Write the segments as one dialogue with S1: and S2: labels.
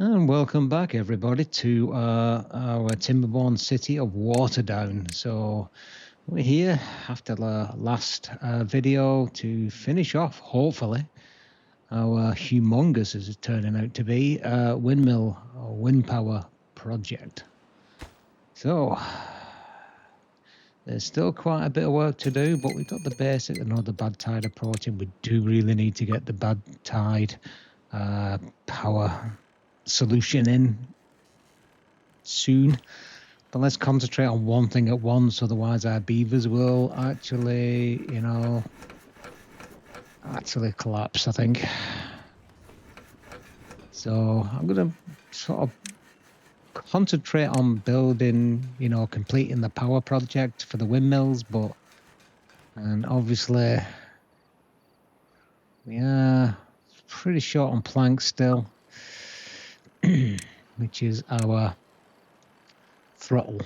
S1: And welcome back, everybody, to our Timberborn city of Waterdown. So we're here after the last video to finish off, hopefully, our humongous, as it's turning out to be, windmill or wind power project. So there's still quite a bit of work to do, but we've got the basic. I know the bad tide approaching. We do really need to get the bad tide power solution in soon, but let's concentrate on one thing at once, otherwise our beavers will actually collapse, I think. So I'm gonna sort of concentrate on building, completing the power project for the windmills, and obviously we are pretty short on planks still, which is our throttle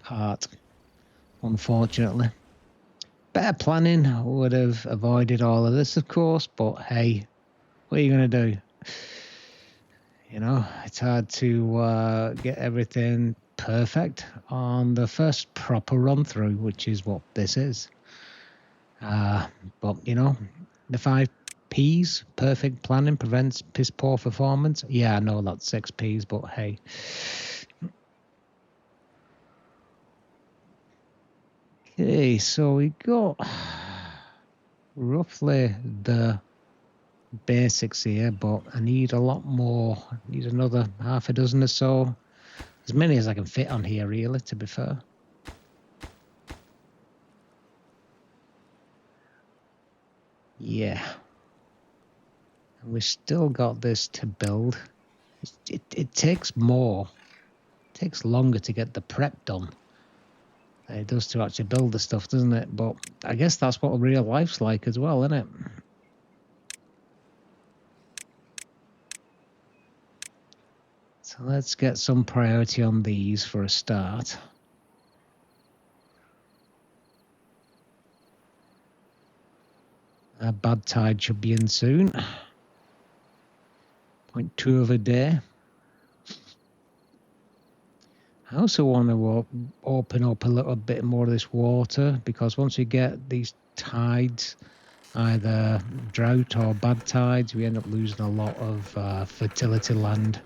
S1: part, unfortunately. Better planning would have avoided all of this, of course, but hey, what are you going to do? It's hard to get everything perfect on the first proper run through, which is what this is. But the 5 P's, perfect planning prevents piss poor performance. Yeah, I know that's 6 P's, but hey. Okay, so we got roughly the basics here, but I need a lot more. I need another half a dozen or so. As many as I can fit on here, really, to be fair. Yeah. And we've still got this to build. It takes more. It takes longer to get the prep done. It does to actually build the stuff, doesn't it? But I guess that's what real life's like as well, isn't it? So let's get some priority on these for a start. A bad tide should be in soon. 0.2 of a day. I also want to open up a little bit more of this water, because once we get these tides, either drought or bad tides, we end up losing a lot of fertility land.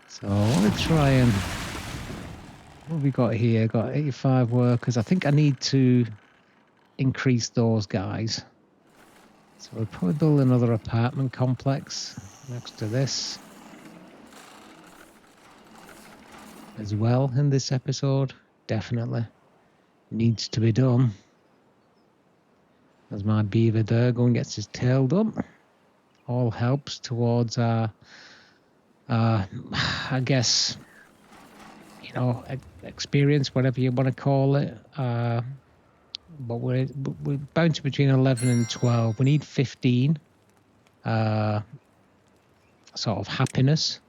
S1: So I want to try and... what have we got here? Got 85 workers. I think I need to increase those guys. So we'll probably build another apartment complex next to this as well in this episode. Definitely needs to be done. As my beaver there going gets his tail done. All helps towards our I guess, experience, whatever you want to call it. But we're bouncing between 11 and 12. We need 15 sort of happiness.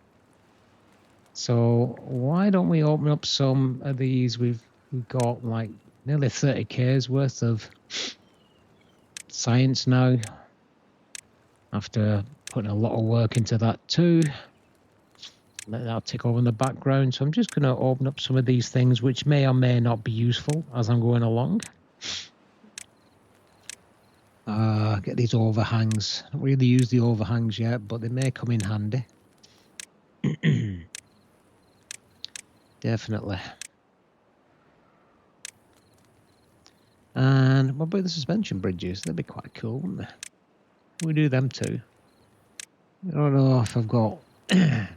S1: So why don't we open up some of these? We've got like nearly 30K's worth of science now, after putting a lot of work into that too. Let that tick over in the background. So I'm just going to open up some of these things which may or may not be useful as I'm going along. Get these overhangs. I don't really use the overhangs yet, but they may come in handy. Definitely. And what about the suspension bridges? They'd be quite cool, wouldn't they? We do them too. I don't know if I've got any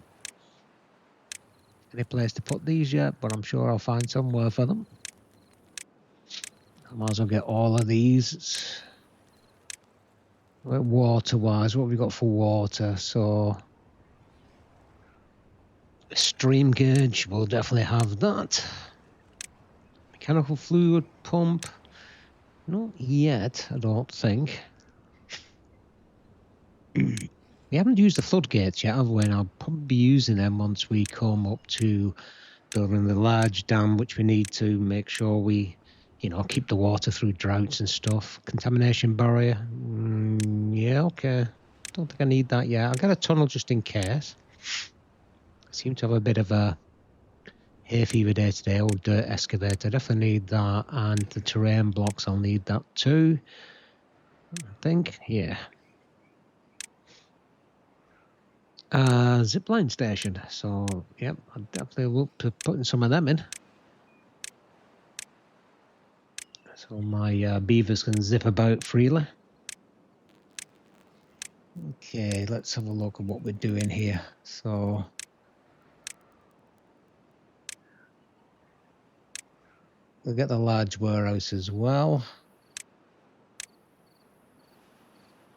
S1: place to put these yet, but I'm sure I'll find somewhere for them. I might as well get all of these. Water-wise, what have we got for water? So a stream gauge, we'll definitely have that. Mechanical fluid pump, not yet, I don't think. We haven't used the floodgates yet, have we? And I'll probably be using them once we come up to building the large dam, which we need to make sure we, keep the water through droughts and stuff. Contamination barrier, yeah, okay. don't think I need that yet. I'll get a tunnel just in case. I seem to have a bit of a hay fever day today. Old dirt excavator, definitely need that. And the terrain blocks, I'll need that too. I think, yeah. Zipline station. So, yep, I definitely will be putting some of them in. So my beavers can zip about freely. Okay, let's have a look at what we're doing here. So, we'll get the large warehouse as well.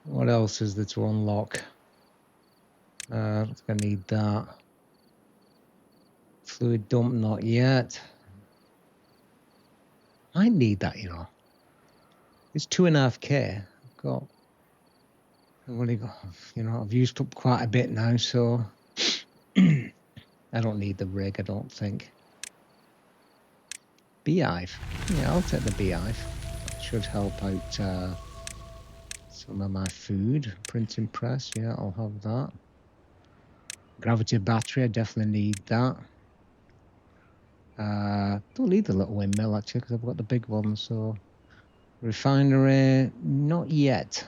S1: What else is there to unlock? I think I need that. Fluid dump, not yet. I need that, you know. It's 2.5K. I've only got, you know, I've used up quite a bit now, so I don't need the rig, I don't think. Beehive. Yeah, I'll take the beehive. That should help out some of my food. Printing press, yeah, I'll have that. Gravity battery, I definitely need that. Don't need the little windmill actually because I've got the big one. So refinery, not yet.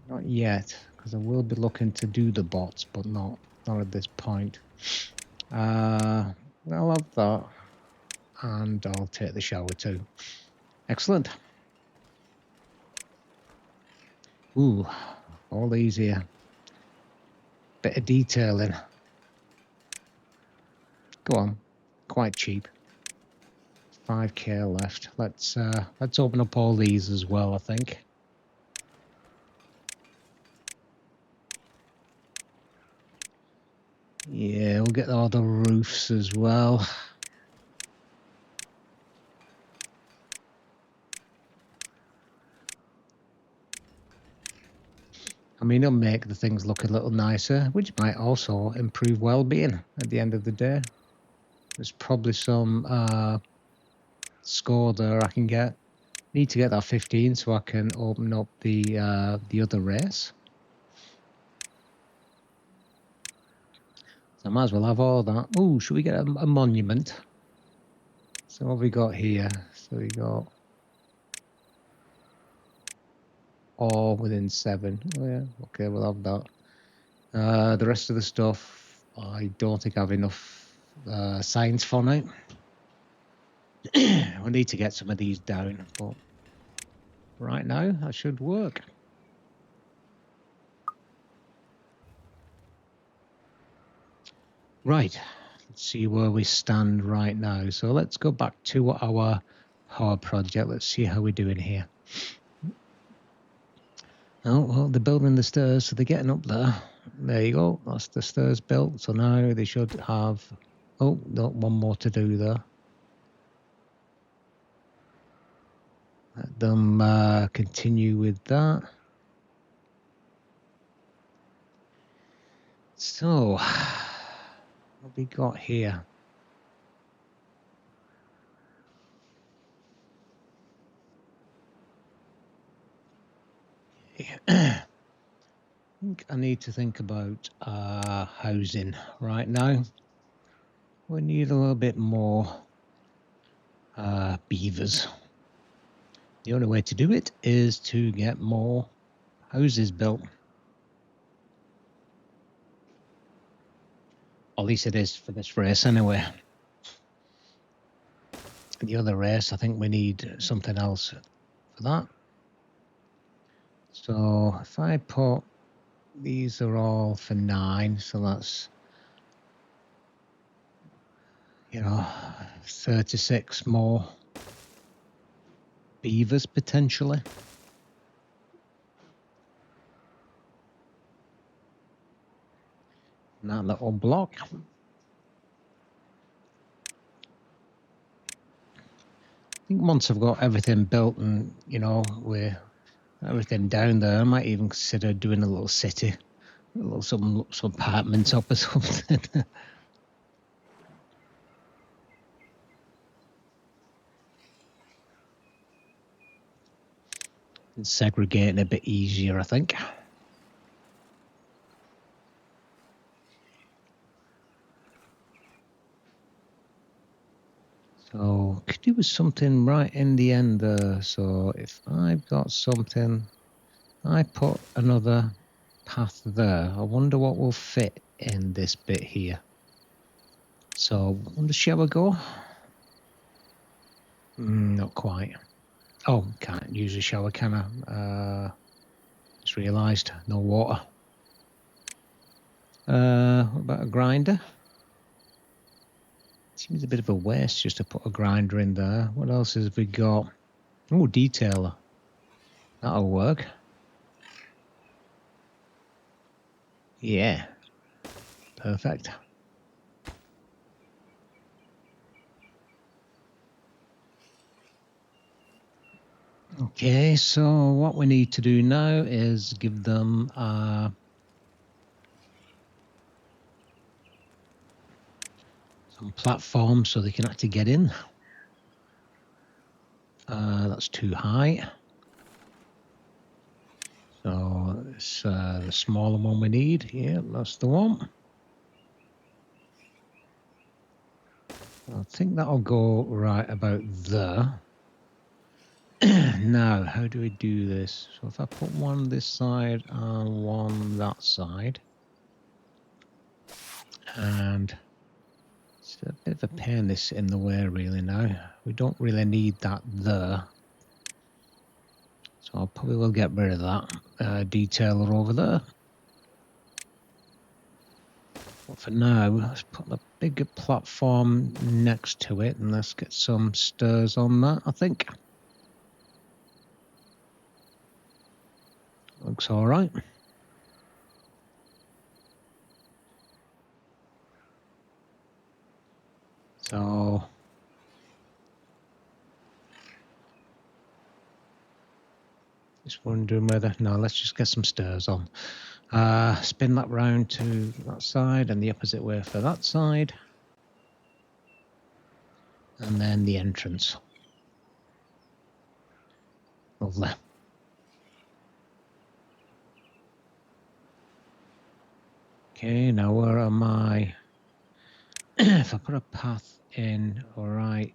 S1: Not yet, because I will be looking to do the bots, but not at this point. I'll have that, and I'll take the shower too. Excellent. Ooh, all these here. Bit of detailing. Go on, quite cheap. 5K left. Let's open up all these as well, I think. Yeah, we'll get all the roofs as well. I mean, it'll make the things look a little nicer, which might also improve well-being at the end of the day. There's probably some score there I can get. Need to get that 15 so I can open up the other race. So I might as well have all that. Ooh, should we get a monument? So what have we got here? So we got all within 7. Oh yeah, okay, we'll have that. The rest of the stuff, I don't think I have enough science for now. We need to get some of these down, but right now that should work. Right, let's see where we stand right now. So let's go back to our power project. Let's see how we're doing here. Oh, well, they're building the stairs, so they're getting up there. There you go, that's the stairs built. So now they should have, oh, no, one more to do there. Let them continue with that. So, what have we got here? I think I need to think about housing right now. We need a little bit more beavers. The only way to do it is to get more houses built. At least it is for this race anyway. The other race, I think we need something else for that. So if I put, these are all for 9, so that's, you know, 36 more beavers potentially. And that little block. I think once I've got everything built and, you know, we're everything down there, I might even consider doing a little city, a little some apartments up or something. segregating a bit easier, I think. So could do with something right in the end there. So if I've got something, I put another path there. I wonder what will fit in this bit here. So on the shower go? Not quite. Oh, can't use a shower, can I? Just realised, no water. What about a grinder? Seems a bit of a waste just to put a grinder in there. What else have we got? Oh, detailer. That'll work. Yeah. Perfect. Okay, so what we need to do now is give them some platforms so they can actually get in. That's too high. So it's the smaller one we need. Yeah, that's the one. I think that'll go right about there. Now, how do we do this? So if I put one this side and one that side, and it's a bit of a pain this in the way really now. We don't really need that there. So I probably will get rid of that detailer over there. But for now, let's put the bigger platform next to it and let's get some stairs on that, I think. Looks all right. So just wondering whether, no, let's just get some stairs on. Spin that round to that side and the opposite way for that side. And then the entrance. Lovely. Okay, now where am I? If I put a path in right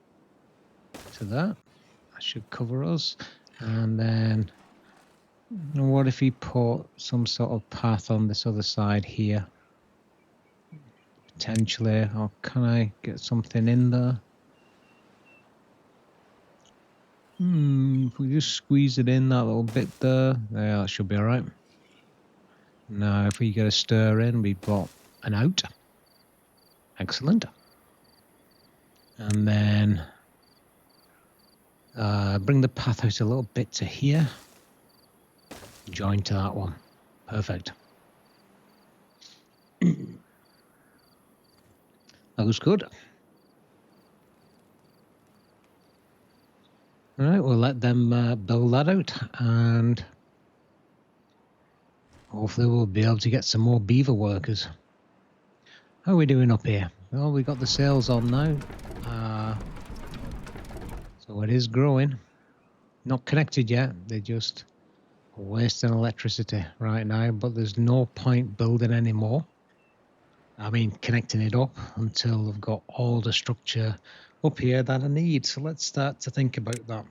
S1: to that, that should cover us. And then what if he put some sort of path on this other side here? Potentially, or can I get something in there? If we just squeeze it in that little bit there, yeah, that should be all right. Now, if we get a stir in, we've got an out. Excellent. And then bring the path out a little bit to here. Join to that one. Perfect. That was good. All right, we'll let them build that out, and hopefully we'll be able to get some more beaver workers. How are we doing up here? Well, we got the sails on now, so it is growing. Not connected yet. They're just wasting electricity right now, but there's no point building anymore. I mean, connecting it up until I've got all the structure up here that I need. So let's start to think about that.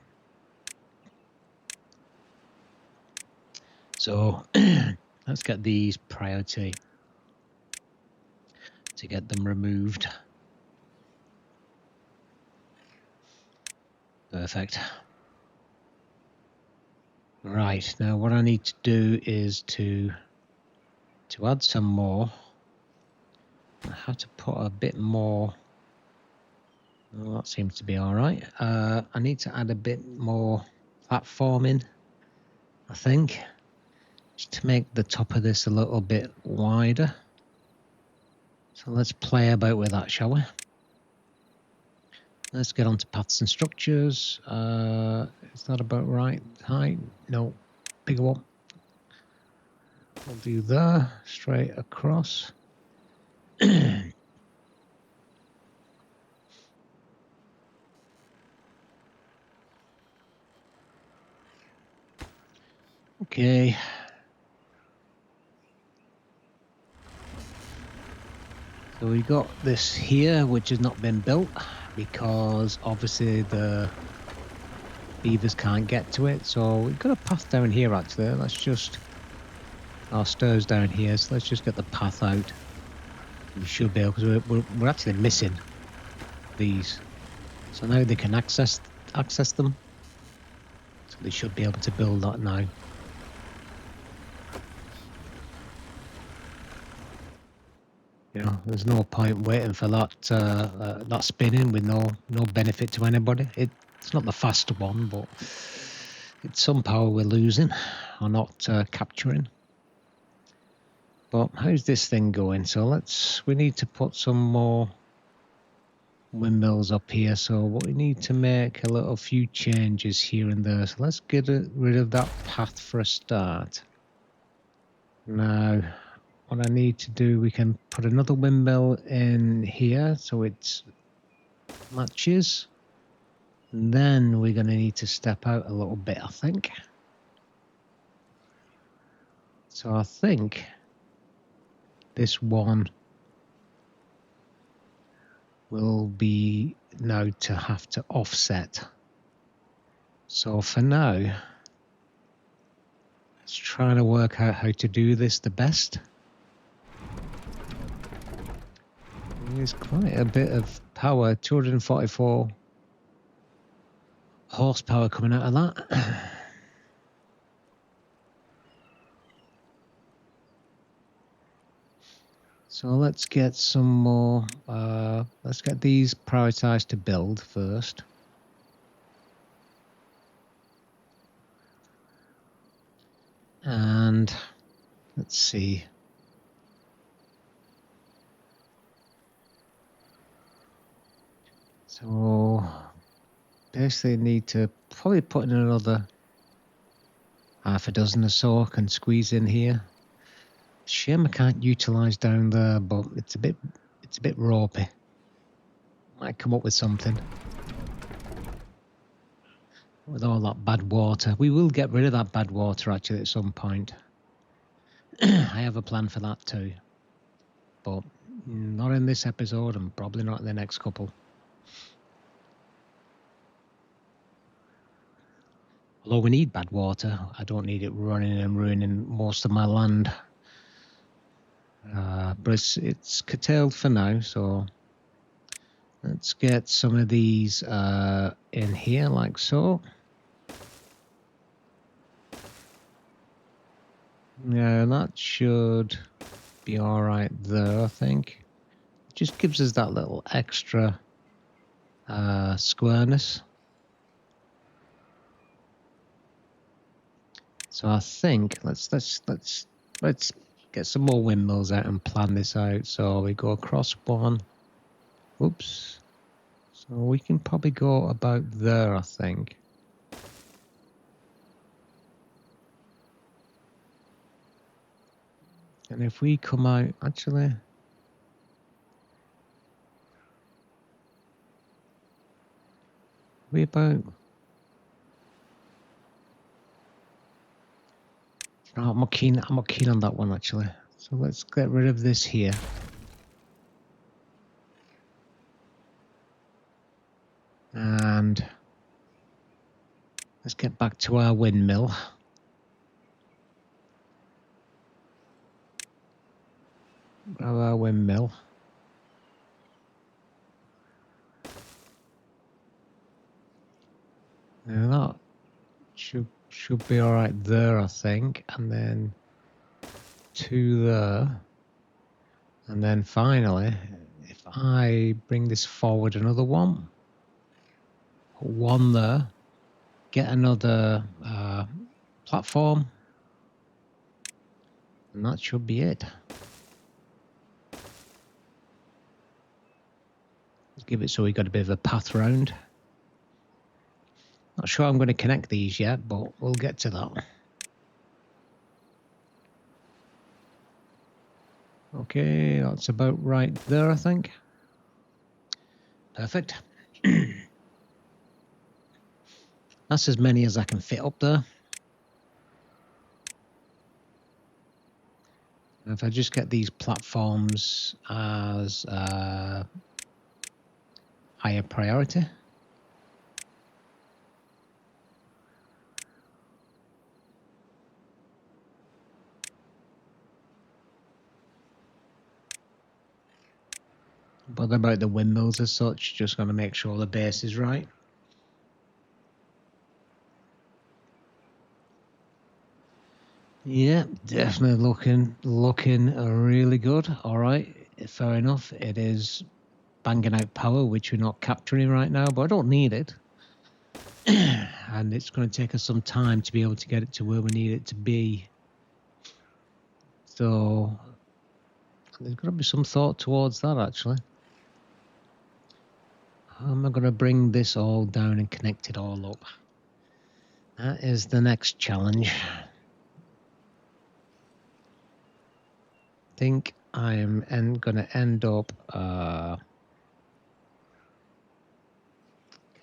S1: So let's get these priority to get them removed. Perfect. Right, now what I need to do is to add some more. I have to put a bit more. Well, that seems to be all right. I need to add a bit more platforming, I think, just to make the top of this a little bit wider. So let's play about with that, shall we? Let's get on to paths and structures. Is that about right height? No, bigger one. We'll do there, straight across. Okay. So we got this here, which has not been built because obviously the beavers can't get to it. So we've got a path down here actually. Let's just, our stairs down here. So let's just get the path out. We should be able, because we're actually missing these. So now they can access them. So they should be able to build that now. You know, there's no point waiting for that that spinning with no benefit to anybody. It's not the faster one, but it's some power we're losing or not capturing. But how's this thing going? So we need to put some more windmills up here. So what we need to make a little few changes here and there. So let's get rid of that path for a start. Now, what I need to do, we can put another windmill in here so it matches. And then we're going to need to step out a little bit, I think. So I think this one will be now to have to offset. So for now, let's try to work out how to do this the best. There's quite a bit of power, 244 horsepower coming out of that. So let's get some more, let's get these prioritized to build first. And let's see. So basically need to probably put in another half a dozen or so I can squeeze in here. Shame I can't utilize down there, but it's a bit ropey. Might come up with something. With all that bad water. We will get rid of that bad water actually at some point. I have a plan for that too. But not in this episode and probably not in the next couple. Although we need bad water, I don't need it running and ruining most of my land. But it's curtailed for now, so let's get some of these in here like so. Yeah, that should be all right there, I think. It just gives us that little extra squareness. So I think let's get some more windmills out and plan this out. So we go across one. Oops. So we can probably go about there, I think. And if we come out, actually, we about. No, I'm not keen on that one actually. So let's get rid of this here. And let's get back to our windmill. Grab our windmill. Now that should be all right there, I think. And then 2 there. And then finally, if I bring this forward another one, put 1 there, get another platform, and that should be it. Let's give it so we got a bit of a path round. Not sure I'm going to connect these yet, but we'll get to that. Okay, that's about right there, I think. Perfect. That's as many as I can fit up there. if I just get these platforms as higher priority. But about the windmills as such, just going to make sure the base is right. Yeah, definitely looking really good. All right, fair enough. It is banging out power, which we're not capturing right now, but I don't need it. And it's going to take us some time to be able to get it to where we need it to be. So there's got to be some thought towards that, actually. How am I going to bring this all down and connect it all up? That is the next challenge. I think I am going to end up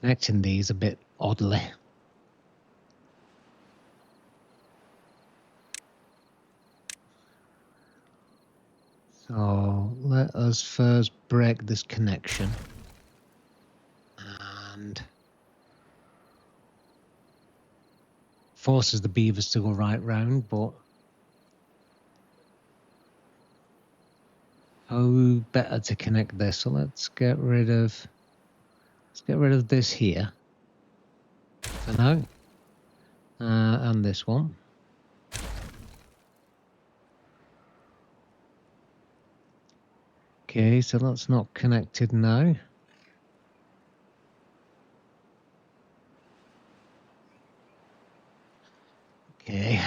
S1: connecting these a bit oddly. So let us first break this connection. And forces the beavers to go right round, but how better to connect this? So let's get rid of this here for now, and this one. Okay, so that's not connected now. Okay.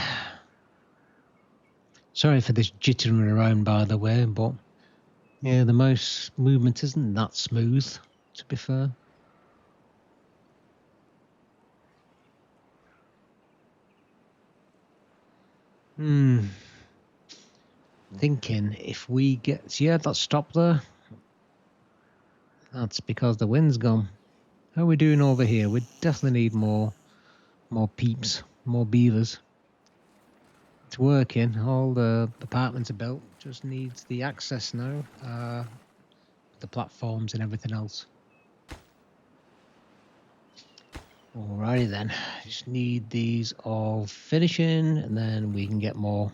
S1: Sorry for this jittering around, by the way, but yeah, the mouse movement isn't that smooth, to be fair. Thinking if we get... Yeah, that stop there. That's because the wind's gone. How are we doing over here? We definitely need more peeps, more beavers. It's working. All the apartments are built. Just needs the access now. The platforms and everything else. Alrighty then. Just need these all finishing, and then we can get more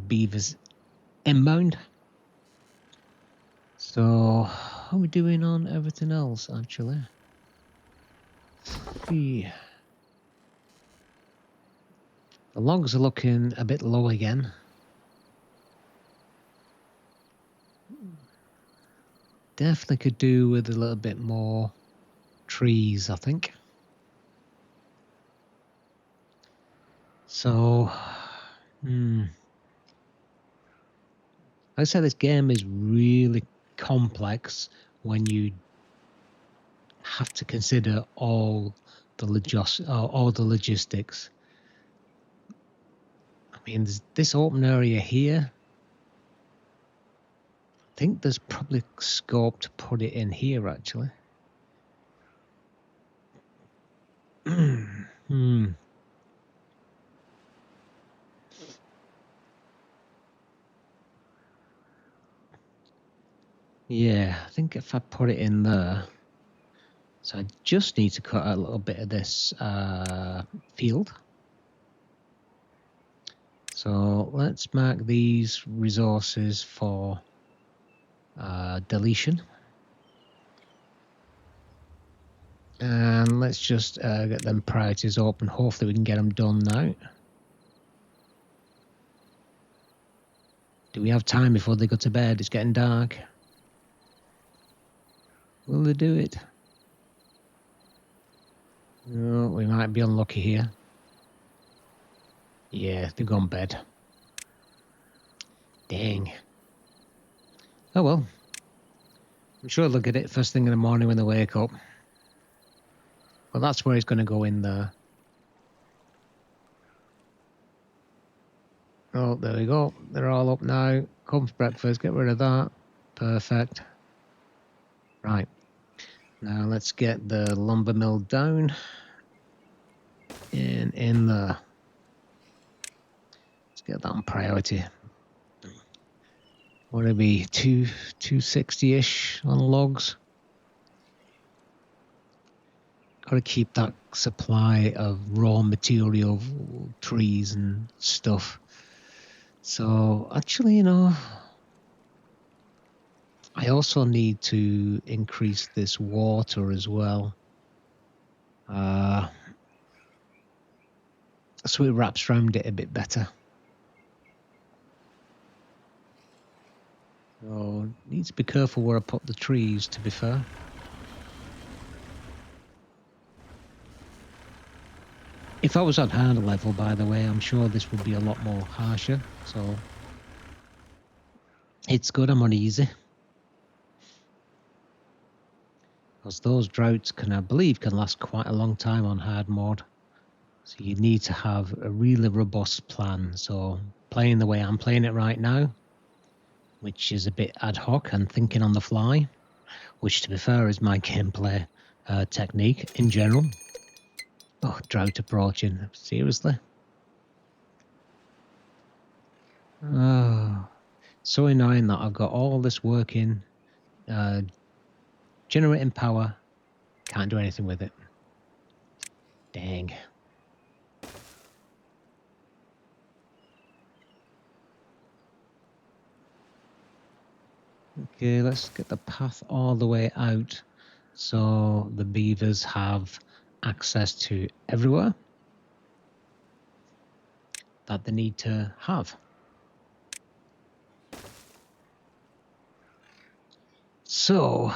S1: beavers inbound. So, how are we doing on everything else, actually? The logs are looking a bit low again. Definitely could do with a little bit more trees, I think. So, I say this game is really complex when you have to consider all the logistics. I mean, there's this open area here. I think there's probably scope to put it in here, actually. Yeah, I think if I put it in there, so I just need to cut out a little bit of this field. So let's mark these resources for deletion. And let's just get them priorities open. Hopefully we can get them done now. Do we have time before they go to bed? It's getting dark. Will they do it? No, we might be unlucky here. Yeah, they've gone bed. Dang. Oh well. I'm sure they'll get it first thing in the morning when they wake up. Well, that's where it's going to go in there. Oh, there we go. They're all up now. Comes breakfast. Get rid of that. Perfect. Right. Now let's get the lumber mill down. In there. Let's get that on priority. what would it be, 260-ish on logs. Got to keep that supply of raw material, trees and stuff. So actually, you know, I also need to increase this water as well. So it wraps around it a bit better. So need to be careful where I put the trees, to be fair. If I was on harder level, by the way, I'm sure this would be a lot more harsher. So it's good I'm on easy. Because those droughts I believe, can last quite a long time on hard mode. So you need to have a really robust plan. So playing the way I'm playing it right now, which is a bit ad hoc and thinking on the fly, which to be fair is my gameplay technique in general. Oh, drought approaching, seriously? Oh, so annoying that I've got all this working, generating power, can't do anything with it. Dang. Okay, let's get the path all the way out so the beavers have access to everywhere that they need to have. So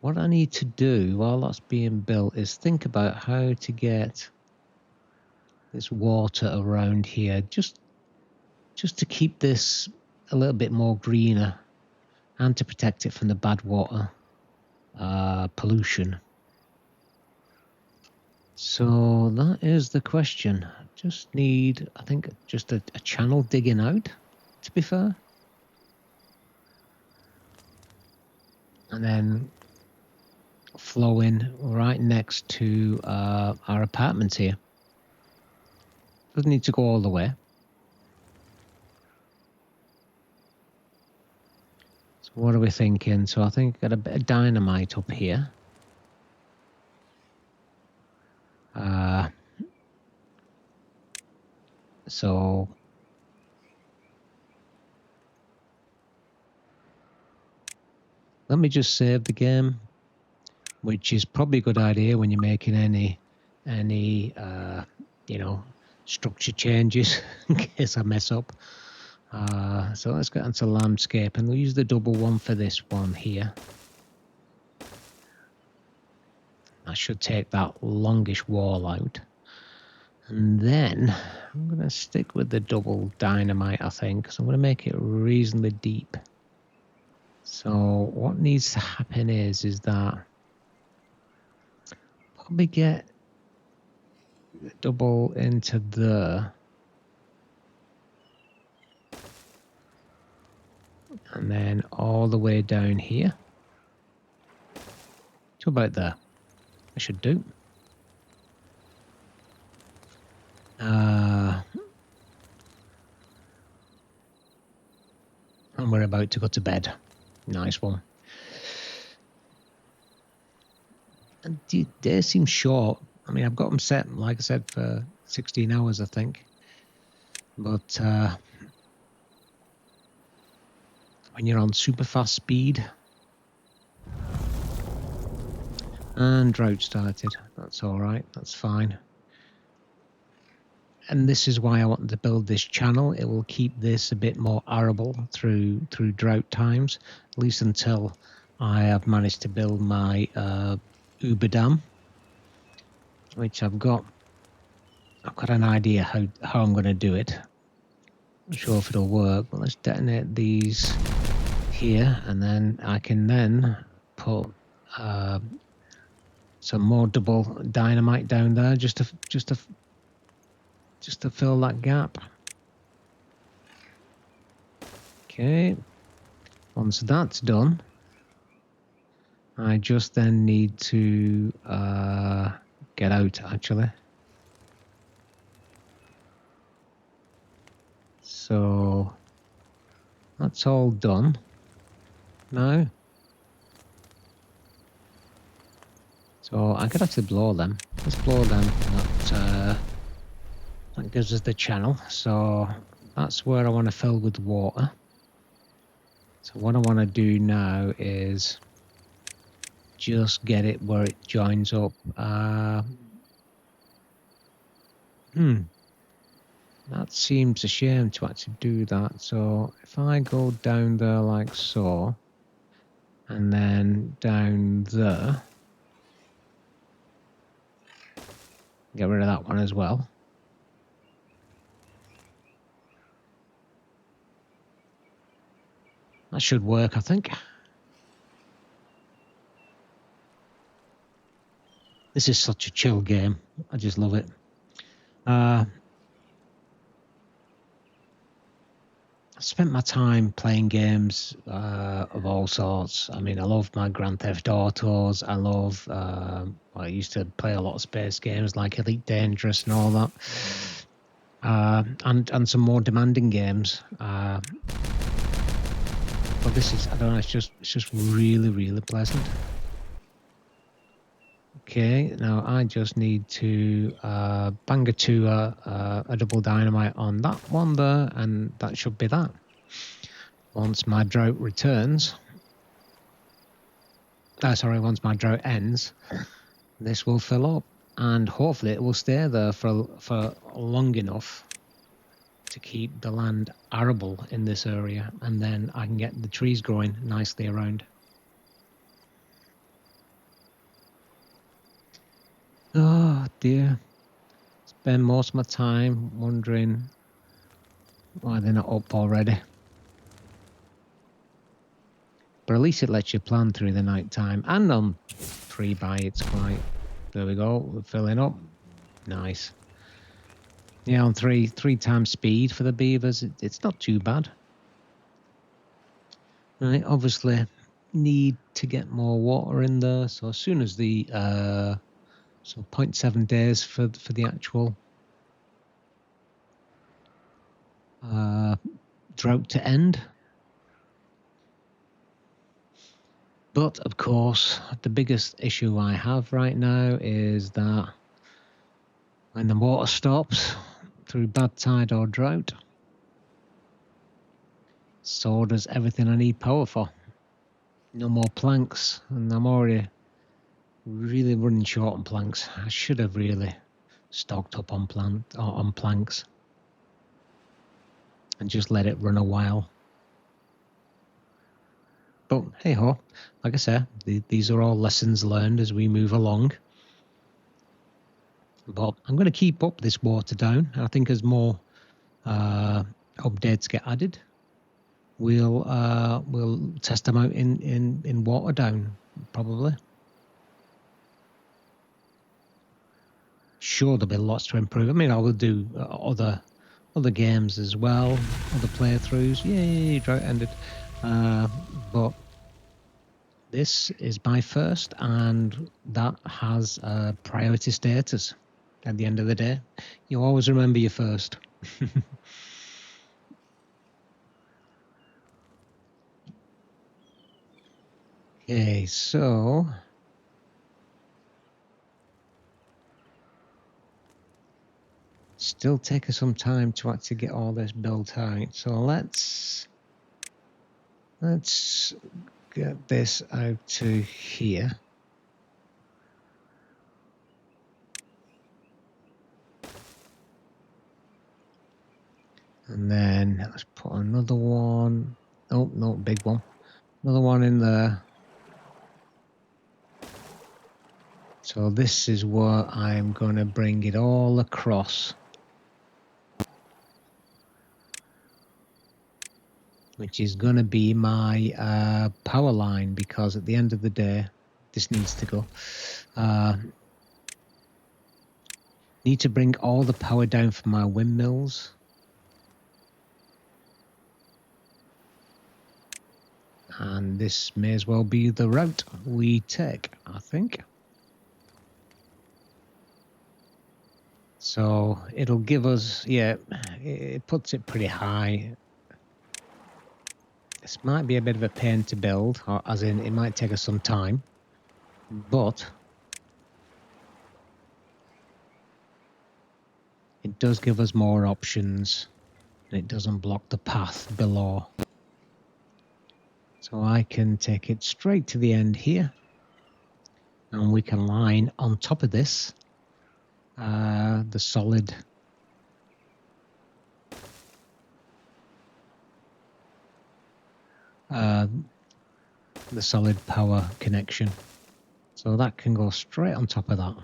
S1: what I need to do while that's being built is think about how to get this water around here, just to keep this a little bit more greener and to protect it from the bad water pollution. So that is the question. Just need, I think, just a channel digging out, to be fair. And then flowing right next to our apartments here. Doesn't need to go all the way. So what are we thinking? So I think got a bit of dynamite up here. So let me just save the game, which is probably a good idea when you're making any you know, structure changes in case I mess up. So let's get into landscape, and we'll use the double one for this one here. I should take that longish wall out. And then I'm going to stick with the double dynamite, I think, because I'm going to make it reasonably deep. So what needs to happen is that probably get the double into there. And then all the way down here. To about there. I should do. And we're about to go to bed. Nice one. And the day seems short. I mean, I've got them set, like I said, for 16 hours, I think. But when you're on super fast speed. And drought started. That's all right. That's fine. And this is why I wanted to build this channel. It will keep this a bit more arable through drought times, at least until I have managed to build my Uber dam, which I've got an idea how I'm going to do it. Not sure if it'll work, but let's detonate these here, and then I can then put some more double dynamite down there just to fill that gap. Okay, once that's done, I just then need to get out, actually. So That's all done now. So I could actually blow them. Let's blow them. That gives us the channel. So that's where I want to fill with water. So what I want to do now is just get it where it joins up. That seems a shame to actually do that. So if I go down there like so, and then down there, get rid of that one as well. That should work, I think. This is such a chill game. I just love it. I spent my time playing games of all sorts. I mean, I love my Grand Theft Autos. I love, I used to play a lot of space games like Elite Dangerous and all that. And some more demanding games. But this is, I don't know, it's just really, really pleasant. Okay, now I just need to bang a double dynamite on that one there, and that should be that. Once my drought returns, once my drought ends, this will fill up, and hopefully it will stay there for long enough to keep the land arable in this area, and then I can get the trees growing nicely around. Oh dear. Spend most of my time wondering why they're not up already. But at least it lets you plan through the night time. And on 3x it's quite... There we go, we're filling up. Nice. Yeah, on 3 times speed for the beavers, it's not too bad. Right, obviously need to get more water in there. So as soon as the... so 0.7 days for the actual drought to end. But of course, the biggest issue I have right now is that when the water stops through bad tide or drought, so does everything I need power for. No more planks, and I'm already really running short on planks. I should have really stocked up on planks and just let it run a while. But hey ho, like I said, these are all lessons learned as we move along. But I'm going to keep up this Waterdown. I think as more updates get added, we'll test them out in Waterdown probably. Sure, there'll be lots to improve. I mean, I will do other games as well, other playthroughs. Yay, drought ended. But this is my first, and that has priority status. At the end of the day, you always remember your first. Okay, so still taking some time to actually get all this built out. So let's get this out to here. And then let's put another one. Oh, no, big one. Another one in there. So this is where I'm going to bring it all across. Which is going to be my power line, because at the end of the day, this needs to go. Need to bring all the power down for my windmills. And this may as well be the route we take, I think. So it'll give us, yeah, it puts it pretty high. This might be a bit of a pain to build, or as in it might take us some time, but it does give us more options and it doesn't block the path below. So I can take it straight to the end here and we can line on top of this the solid power connection. So that can go straight on top of that.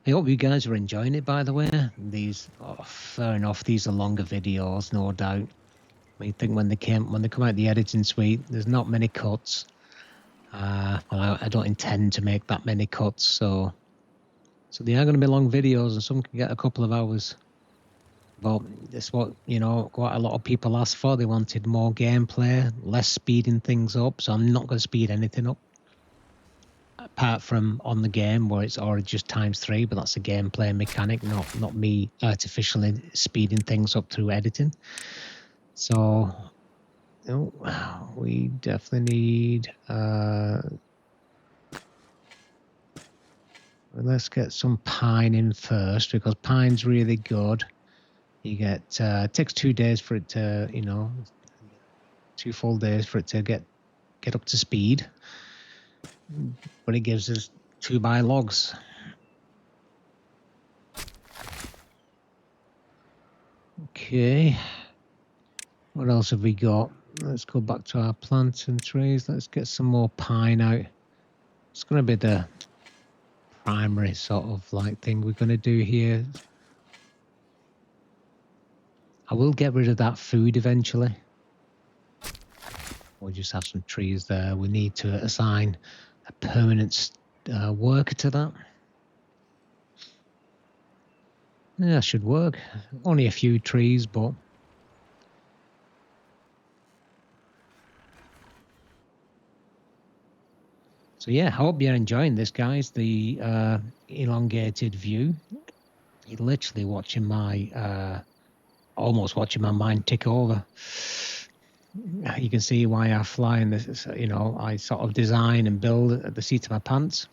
S1: I hope you guys are enjoying it, by the way. These, fair enough, these are longer videos, no doubt. I think when they come out the editing suite, there's not many cuts. Well, I don't intend to make that many cuts, so they are going to be long videos, and some can get a couple of hours. But that's what, you know, quite a lot of people asked for. They wanted more gameplay, less speeding things up, so I'm not going to speed anything up. Apart from on the game where it's already just ×3, but that's a gameplay mechanic, not me artificially speeding things up through editing. So we definitely need let's get some pine in first, because pine's really good. You get it takes 2 days for it to, you know, 2 full days for it to get up to speed, but it gives us 2x logs. Okay, what else have we got? Let's go back to our plants and trees. Let's get some more pine out. It's going to be the primary sort of like thing we're going to do here. I will get rid of that food eventually. We'll just have some trees there. We need to assign a permanent worker to that. Yeah, that should work. Only a few trees, but so yeah, I hope you're enjoying this, guys. The elongated view. You're literally watching my almost watching my mind tick over. You can see why I fly in this. You know, I sort of design and build at the seat of my pants.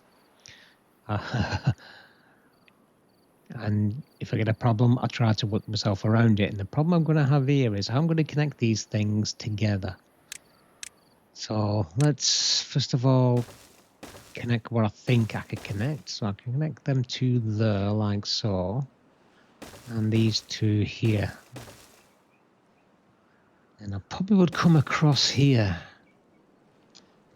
S1: And if I get a problem, I try to work myself around it. And the problem I'm going to have here is how I'm going to connect these things together. So let's first of all connect what I think I could connect. So I can connect them to there like so, and these two here. And I probably would come across here.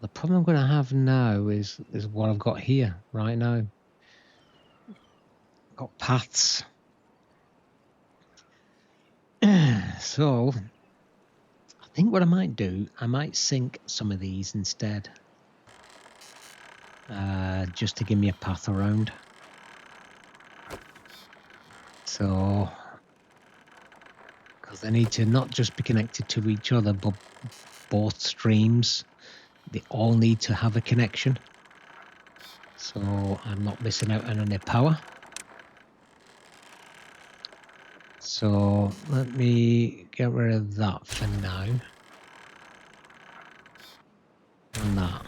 S1: The problem I'm going to have now is what I've got here right now. I've got paths. So I think what I might do, I might sink some of these instead. Just to give me a path around. So, because they need to not just be connected to each other, but both streams, they all need to have a connection. So I'm not missing out on any power. So let me get rid of that for now. And that.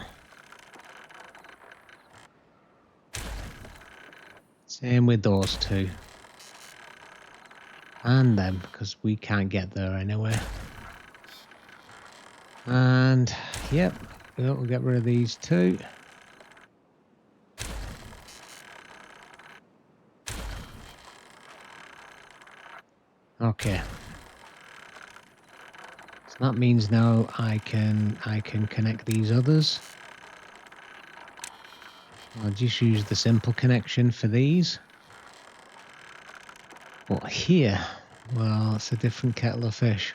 S1: Same with those two. And them, because we can't get there anyway. And yep, we'll get rid of these two. Okay. So that means now I can connect these others. I'll just use the simple connection for these. But here, well, it's a different kettle of fish.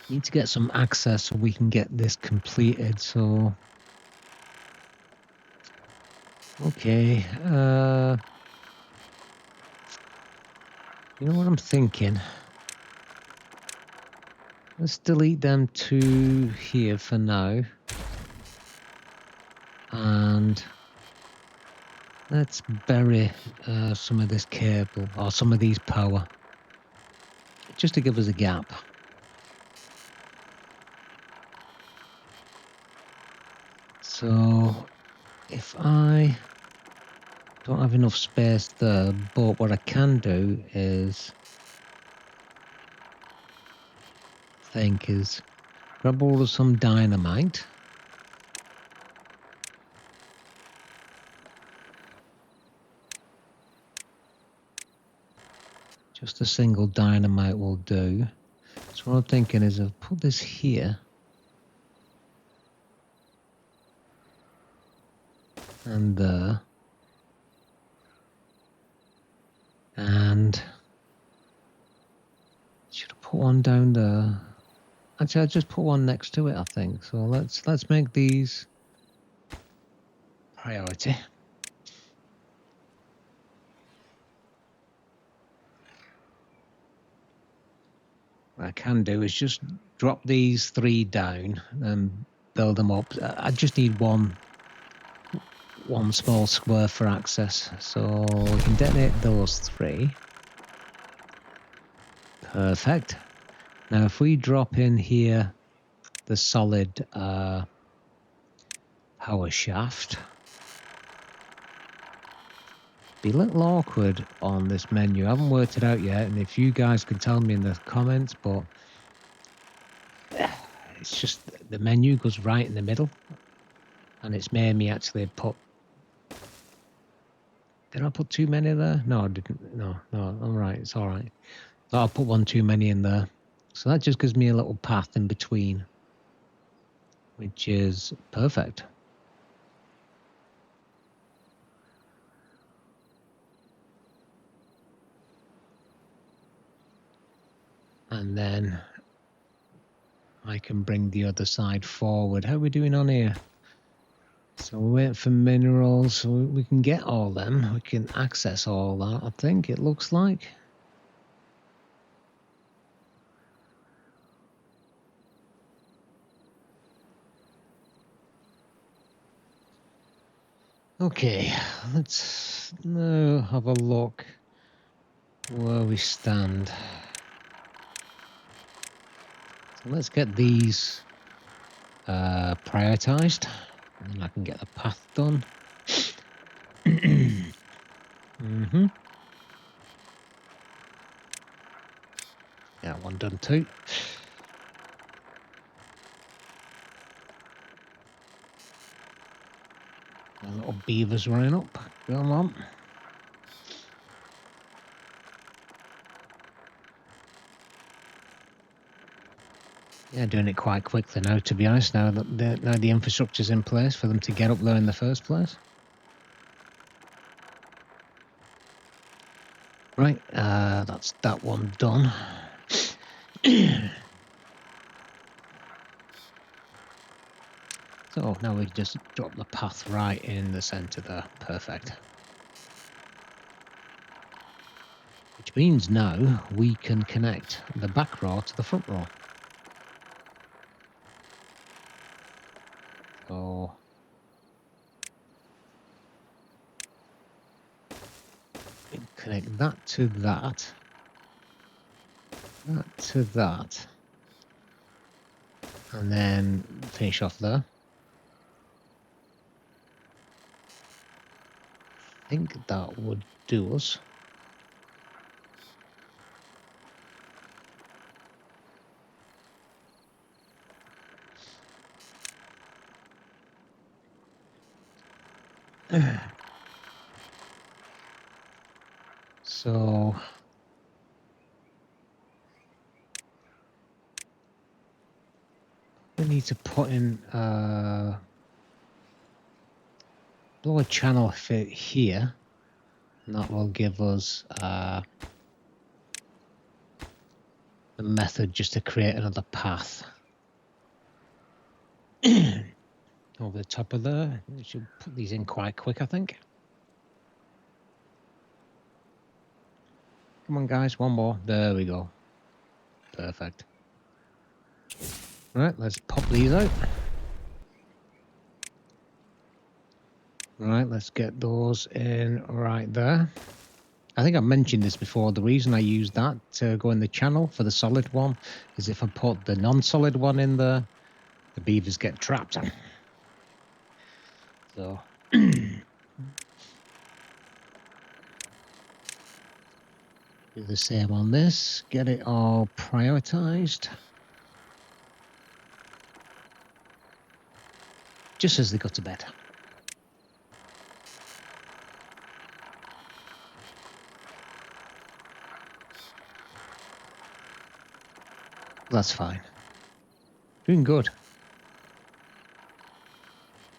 S1: Need to get some access so we can get this completed. So, okay. You know what I'm thinking? Let's delete them two here for now. And Let's bury some of this cable or some of these power, just to give us a gap. So if I don't have enough space there, but what I can do is grab all of some dynamite. Just a single dynamite will do. So what I'm thinking is I'll put this here. And there. And should I put one down there? Actually, I'll just put one next to it, I think. So let's make these priority. What I can do is just drop these 3 down and build them up. I just need one small square for access. So we can detonate those 3. Perfect. Now if we drop in here the solid power shaft, be a little awkward on this menu. I haven't worked it out yet, and if you guys can tell me in the comments, but it's just the menu goes right in the middle, and it's made me actually put. Did I put too many there? No, I didn't. No, I'm right. It's all right. I'll put one too many in there. So that just gives me a little path in between, which is perfect. And then I can bring the other side forward. How are we doing on here? So we're waiting for minerals, so we can get all them. We can access all that, I think it looks like. Okay, let's now have a look where we stand. So let's get these prioritized, and then I can get the path done. Yeah, one done too. The little beavers running up. Come on. Yeah, doing it quite quickly now, to be honest, now that the infrastructure's in place for them to get up there in the first place. Right, that's that one done. So now we just drop the path right in the center there. Perfect. Which means now we can connect the back row to the front row. So we connect that to that, that to that, and then finish off there. I think that would do us. So we need to put in blow a channel fit here, and that will give us the method just to create another path over the top of there. We should put these in quite quick, I think. Come on, guys, one more. There we go. Perfect. All right, let's pop these out. Right, let's get those in right there. I think I've mentioned this before. The reason I use that to go in the channel for the solid one is if I put the non-solid one in there, the beavers get trapped. So do the same on this, get it all prioritized. Just as they go to bed. That's fine. Doing good.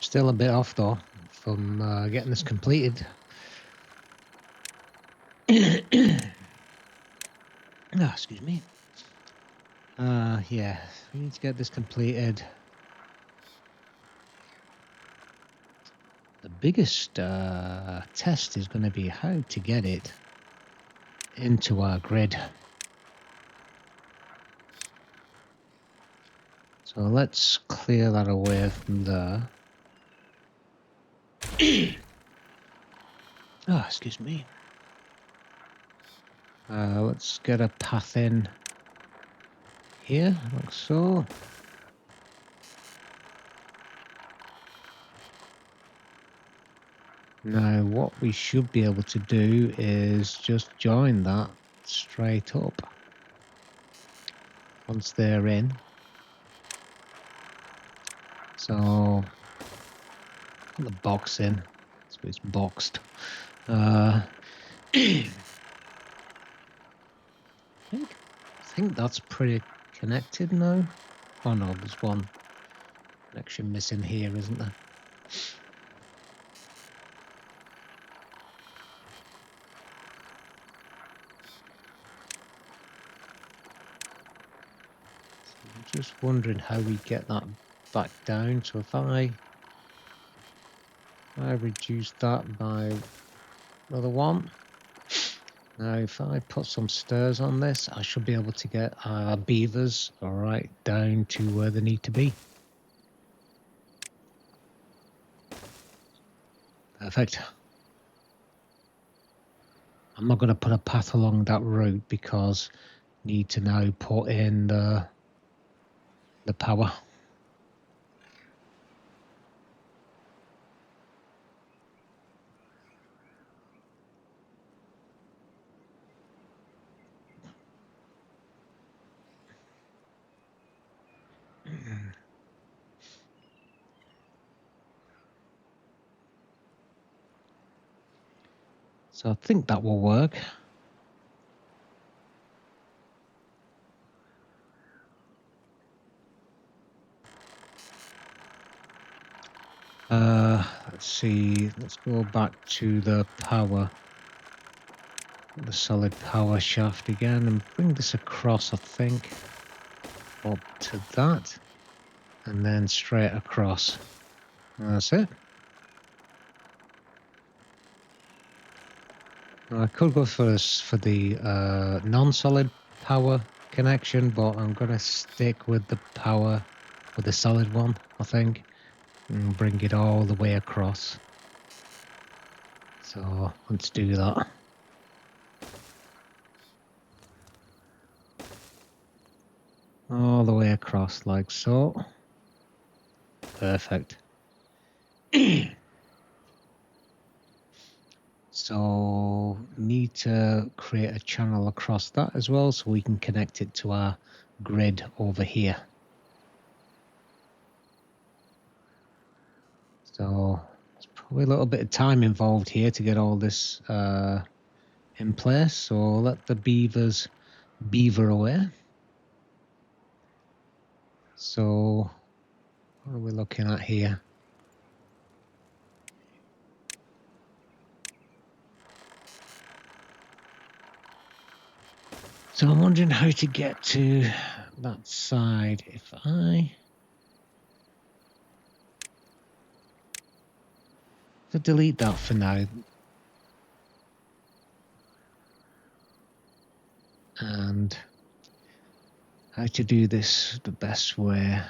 S1: Still a bit off though from getting this completed. Excuse me. Yeah, we need to get this completed. The biggest test is going to be how to get it into our grid. So let's clear that away from there. Excuse me. Let's get a path in here, like so. Now what we should be able to do is just join that straight up once they're in. So put the box in, so it's boxed. I think that's pretty connected now. Oh no, there's one connection missing here, isn't there? I'm just wondering how we get that back down. So if I reduce that by another one. Now if I put some stairs on this, I should be able to get our beavers right down to where they need to be. Perfect. I'm not going to put a path along that route because I need to now put in the power. So I think that will work. Let's see, let's go back to the power, the solid power shaft again and bring this across, I think, up to that, and then straight across. That's it. I could go for this for the non-solid power connection, but I'm gonna stick with the power with the solid one, I think, and bring it all the way across. So let's do that. All the way across like so. Perfect. So need to create a channel across that as well so we can connect it to our grid over here. So there's probably a little bit of time involved here to get all this in place. So let the beavers beaver away. So what are we looking at here? So I'm wondering how to get to that side. If I delete that for now, and how to do this the best way.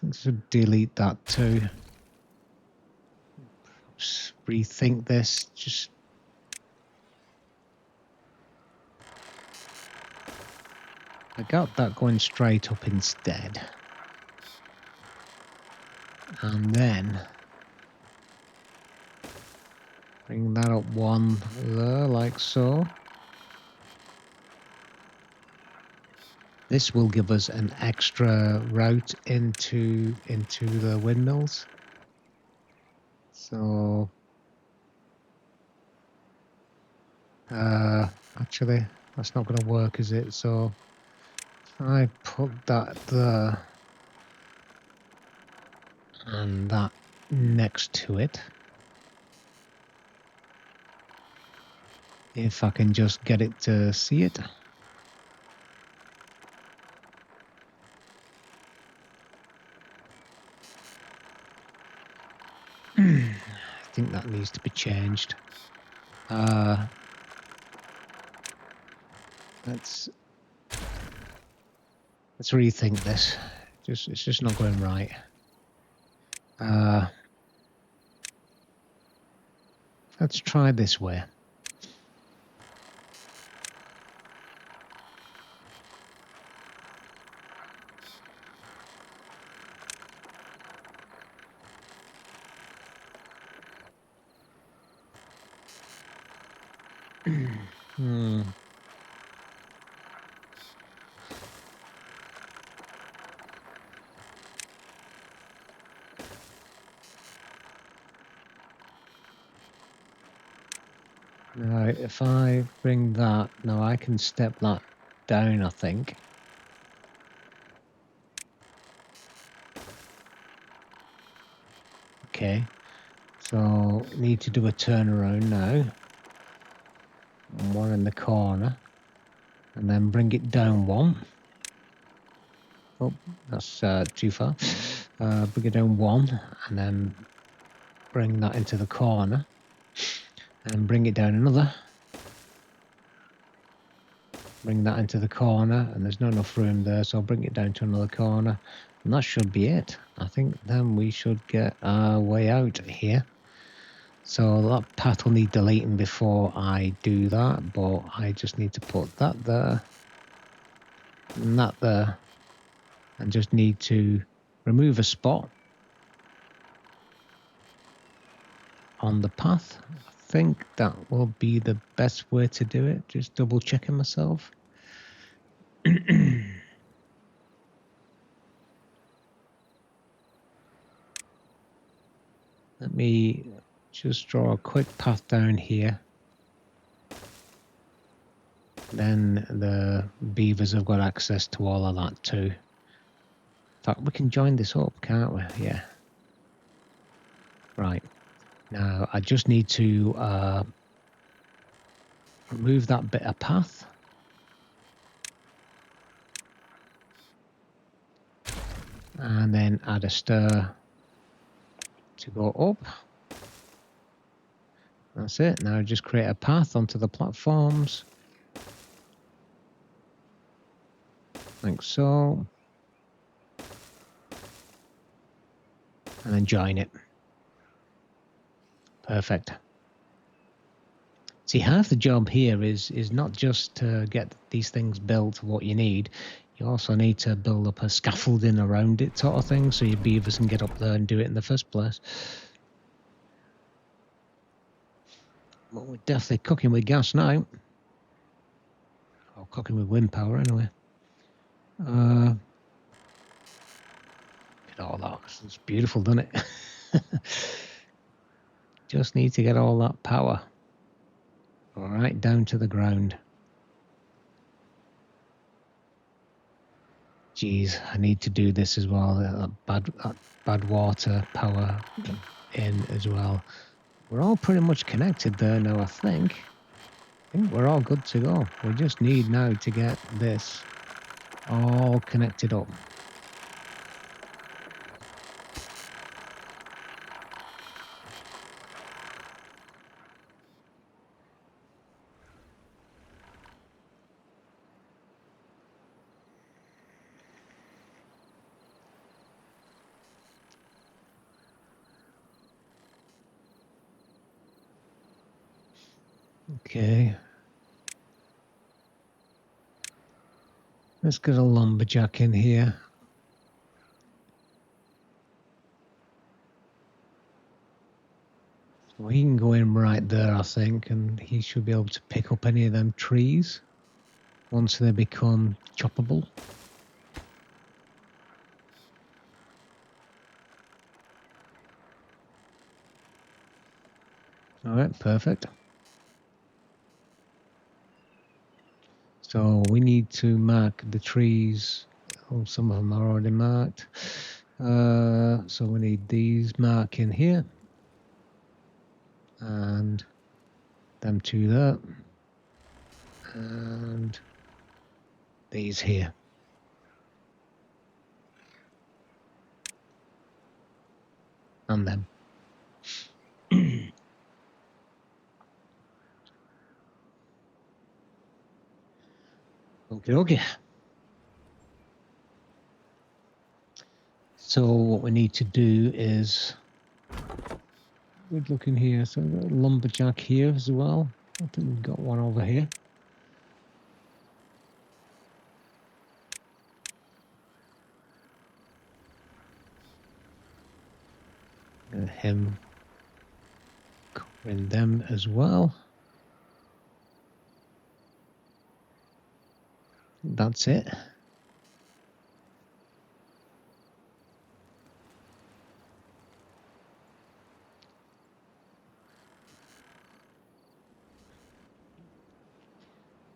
S1: Let's delete that too. Just rethink this. Just I got that going straight up instead. And then bring that up one there, like so. This will give us an extra route into the windmills. So actually that's not going to work, is it? So if I put that there and that next to it, if I can just get it to see it. I think that needs to be changed. Let's rethink this. It's just not going right. Let's try this way. Now, if I bring that, now I can step that down, I think. Okay, so need to do a turnaround now. One in the corner, and then bring it down one. Oh, that's too far. Bring it down one, and then bring that into the corner, and bring it down another. Bring that into the corner, and there's not enough room there, so I'll bring it down to another corner, and that should be it. I think then we should get our way out here. So that path will need deleting before I do that, but I just need to put that there and that there, and just need to remove a spot on the path. I think that will be the best way to do it. Just double checking myself. Let me just draw a quick path down here. Then the beavers have got access to all of that too. In fact, we can join this up, can't we? Yeah. Right. Now, I just need to remove that bit of path. And then add a stair to go up. That's it. Now just create a path onto the platforms. Like so. And then join it. Perfect. See, half the job here is not just to get these things built what you need. You also need to build up a scaffolding around it sort of thing, so your beavers can get up there and do it in the first place. Well, we're definitely cooking with gas now. Or cooking with wind power anyway. Look at all that. It's beautiful, doesn't it? Just need to get all that power right down to the ground. Geez, I need to do this as well. That bad water power in as well. We're all pretty much connected there now, I think. I think we're all good to go. We just need now to get this all connected up. Okay. Let's get a lumberjack in here. So he can go in right there, I think, and he should be able to pick up any of them trees once they become choppable. All right, perfect. So we need to mark the trees. Oh, some of them are already marked. So we need these marking here. And them two there. And these here. And them. Okay. So what we need to do is we're looking here. So we've got a lumberjack here as well. I think we've got one over here. And him covering them as well. That's it.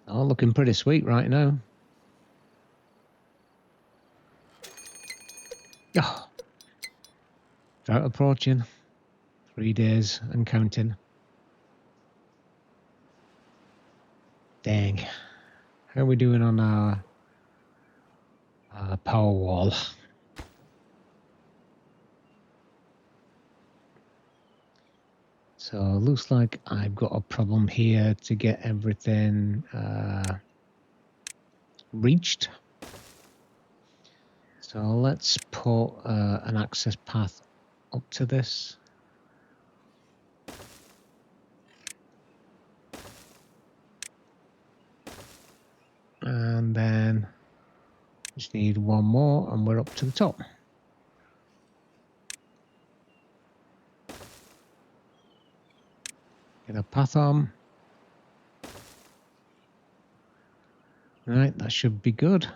S1: Oh, looking pretty sweet right now. Oh, drought approaching. 3 days and counting. Dang. How are we doing on our power wall? So looks like I've got a problem here to get everything reached. So let's put an access path up to this. And then just need one more and we're up to the top. Get a path on. Right, that should be good.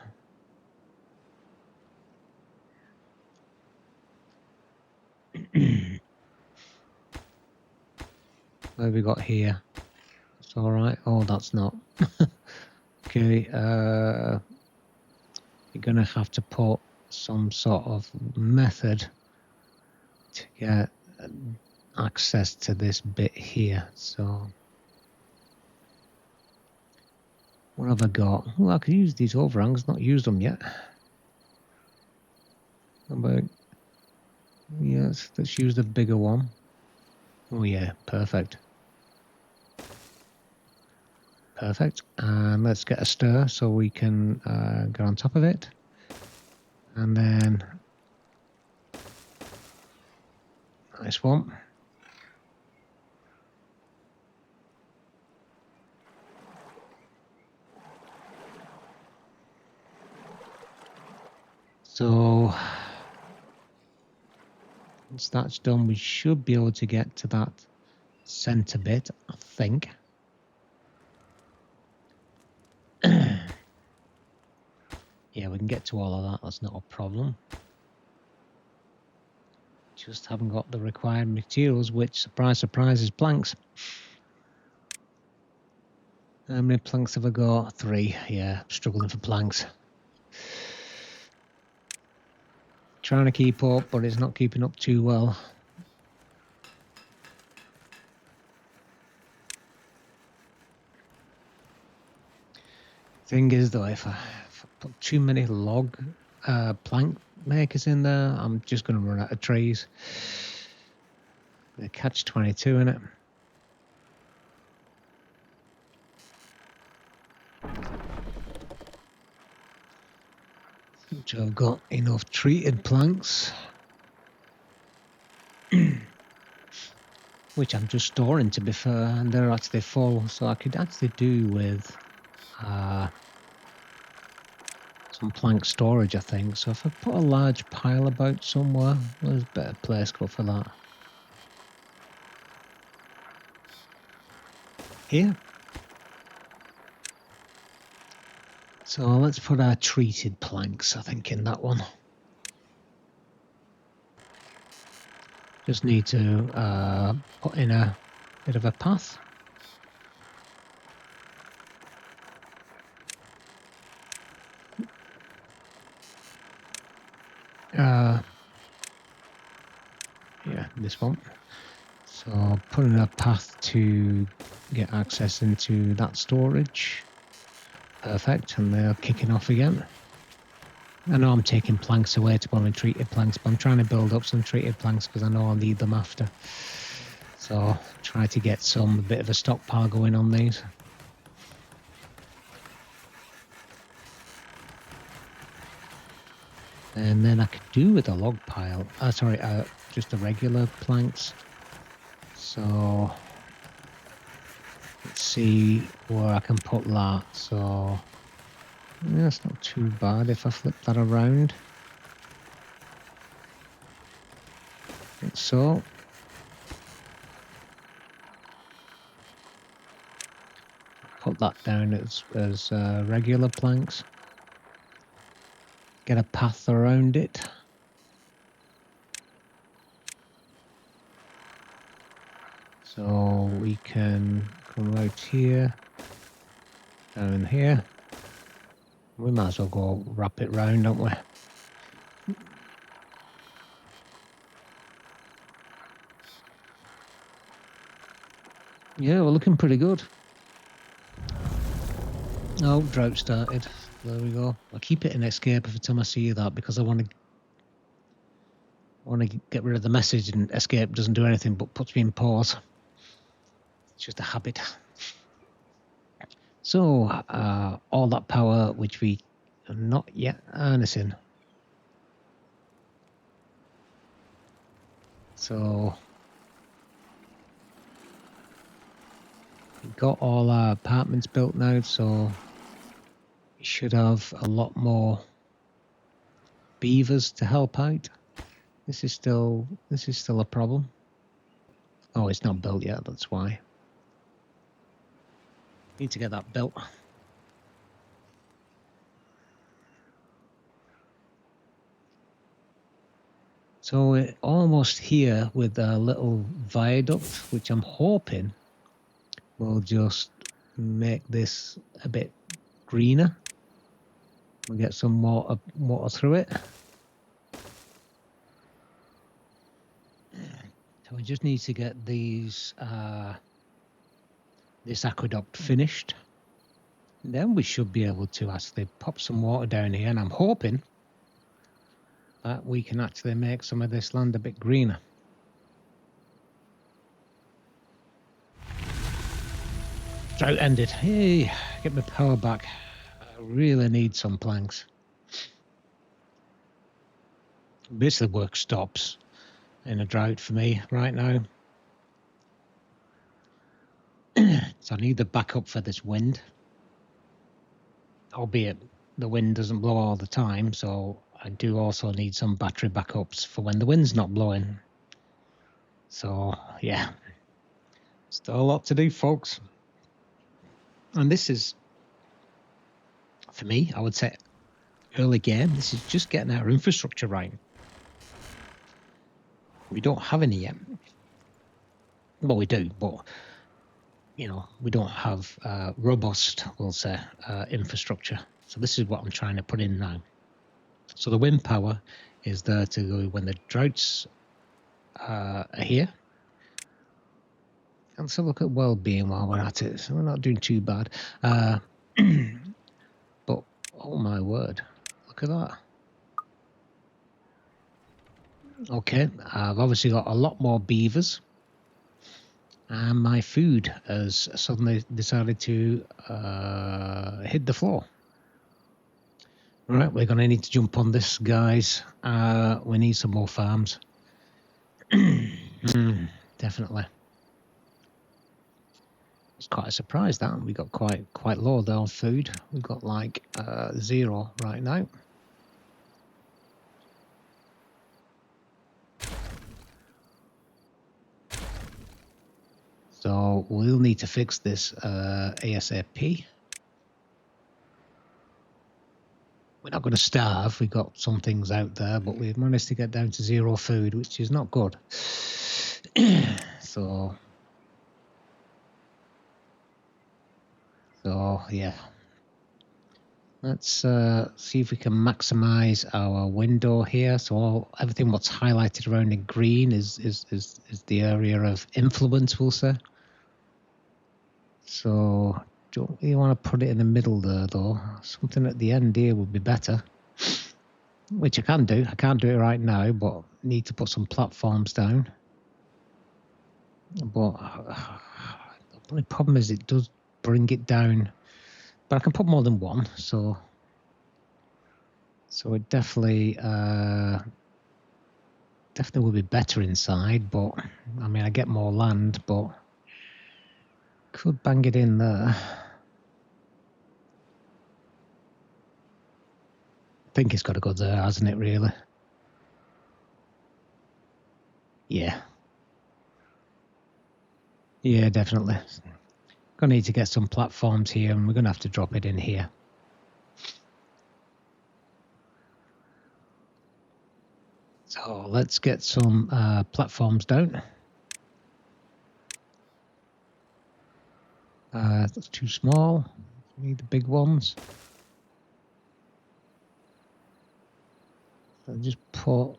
S1: What have we got here? It's all right. Oh, that's not. Okay, you're gonna have to put some sort of method to get access to this bit here. So what have I got? Well, I can use these overhangs, not used them yet. How about, yes, let's use the bigger one. Oh yeah, perfect. Perfect. And let's get a stir so we can get on top of it. And then, nice one. So once that's done, we should be able to get to that center bit, I think. Yeah, we can get to all of that. That's not a problem. Just haven't got the required materials, which, surprise, surprise, is planks. How many planks have I got? 3. Yeah, struggling for planks. Trying to keep up, but it's not keeping up too well. Thing is, though, if I put too many log plank makers in there, I'm just going to run out of trees. They catch 22 in it. So I've got enough treated planks. which I'm just storing, to be fair, and they're actually full, so I could actually do with some plank storage, I think. So if I put a large pile about somewhere, there's a better place go for that. Here. So let's put our treated planks, I think, in that one. Just need to put in a bit of a path. Yeah, this one. So putting a path to get access into that storage. Perfect, and they're kicking off again. I know I'm taking planks away to put on treated planks, but I'm trying to build up some treated planks because I know I'll need them after. So try to get a bit of a stockpile going on these. And then I could do with a log pile. Just the regular planks. So let's see where I can put that. So yeah, it's not too bad if I flip that around. Like so. Put that down as regular planks. Get a path around it. So we can come out here, down here. We might as well go wrap it round, don't we? Yeah, we're looking pretty good. Oh, drought started. There we go. I'll keep it in escape every time I see that because I want to get rid of the message, and escape doesn't do anything but puts me in pause. It's just a habit. So all that power which we are not yet harnessing. So we've got all our apartments built now, so we should have a lot more beavers to help out. This is still a problem. Oh, it's not built yet, that's why. Need to get that built. So we're almost here with a little viaduct, which I'm hoping will just make this a bit greener. We'll get some water through it. So we just need to get these this aqueduct finished. Then we should be able to actually pop some water down here, and I'm hoping that we can actually make some of this land a bit greener. Drought ended. Hey, get my power back. I really need some planks. Basically, work stops in a drought for me right now. So I need the backup for this wind. Albeit the wind doesn't blow all the time, so I do also need some battery backups for when the wind's not blowing. So yeah, still a lot to do, folks. And this is, for me, I would say, early game. This is just getting our infrastructure right. We don't have any yet. Well, we do, but you know, we don't have robust, we'll say, infrastructure. So this is what I'm trying to put in now. So the wind power is there to go when the droughts are here. Let's have a look at well-being while we're at it. So we're not doing too bad. But oh my word, look at that. Okay, I've obviously got a lot more beavers. And my food has suddenly decided to hit the floor. Right, we're going to need to jump on this, guys. We need some more farms. Definitely. It's quite a surprise that we got quite low there on food. We've got like 0 right now. So we'll need to fix this ASAP. We're not going to starve. We've got some things out there, but we've managed to get down to 0 food, which is not good. So yeah. Let's see if we can maximize our window here. So everything what's highlighted around in green is the area of influence, we'll say. So don't you want to put it in the middle there, though? Something at the end here would be better. Which I can do. I can't do it right now, but need to put some platforms down. But the only problem is it does bring it down. But I can put more than one, so it definitely will be better inside. But I mean, I get more land, but could bang it in there. I think it's got to go there, hasn't it? Really? Yeah. Yeah, definitely. Gonna need to get some platforms here, and we're gonna have to drop it in here. So let's get some platforms down. That's too small. We need the big ones. So just put.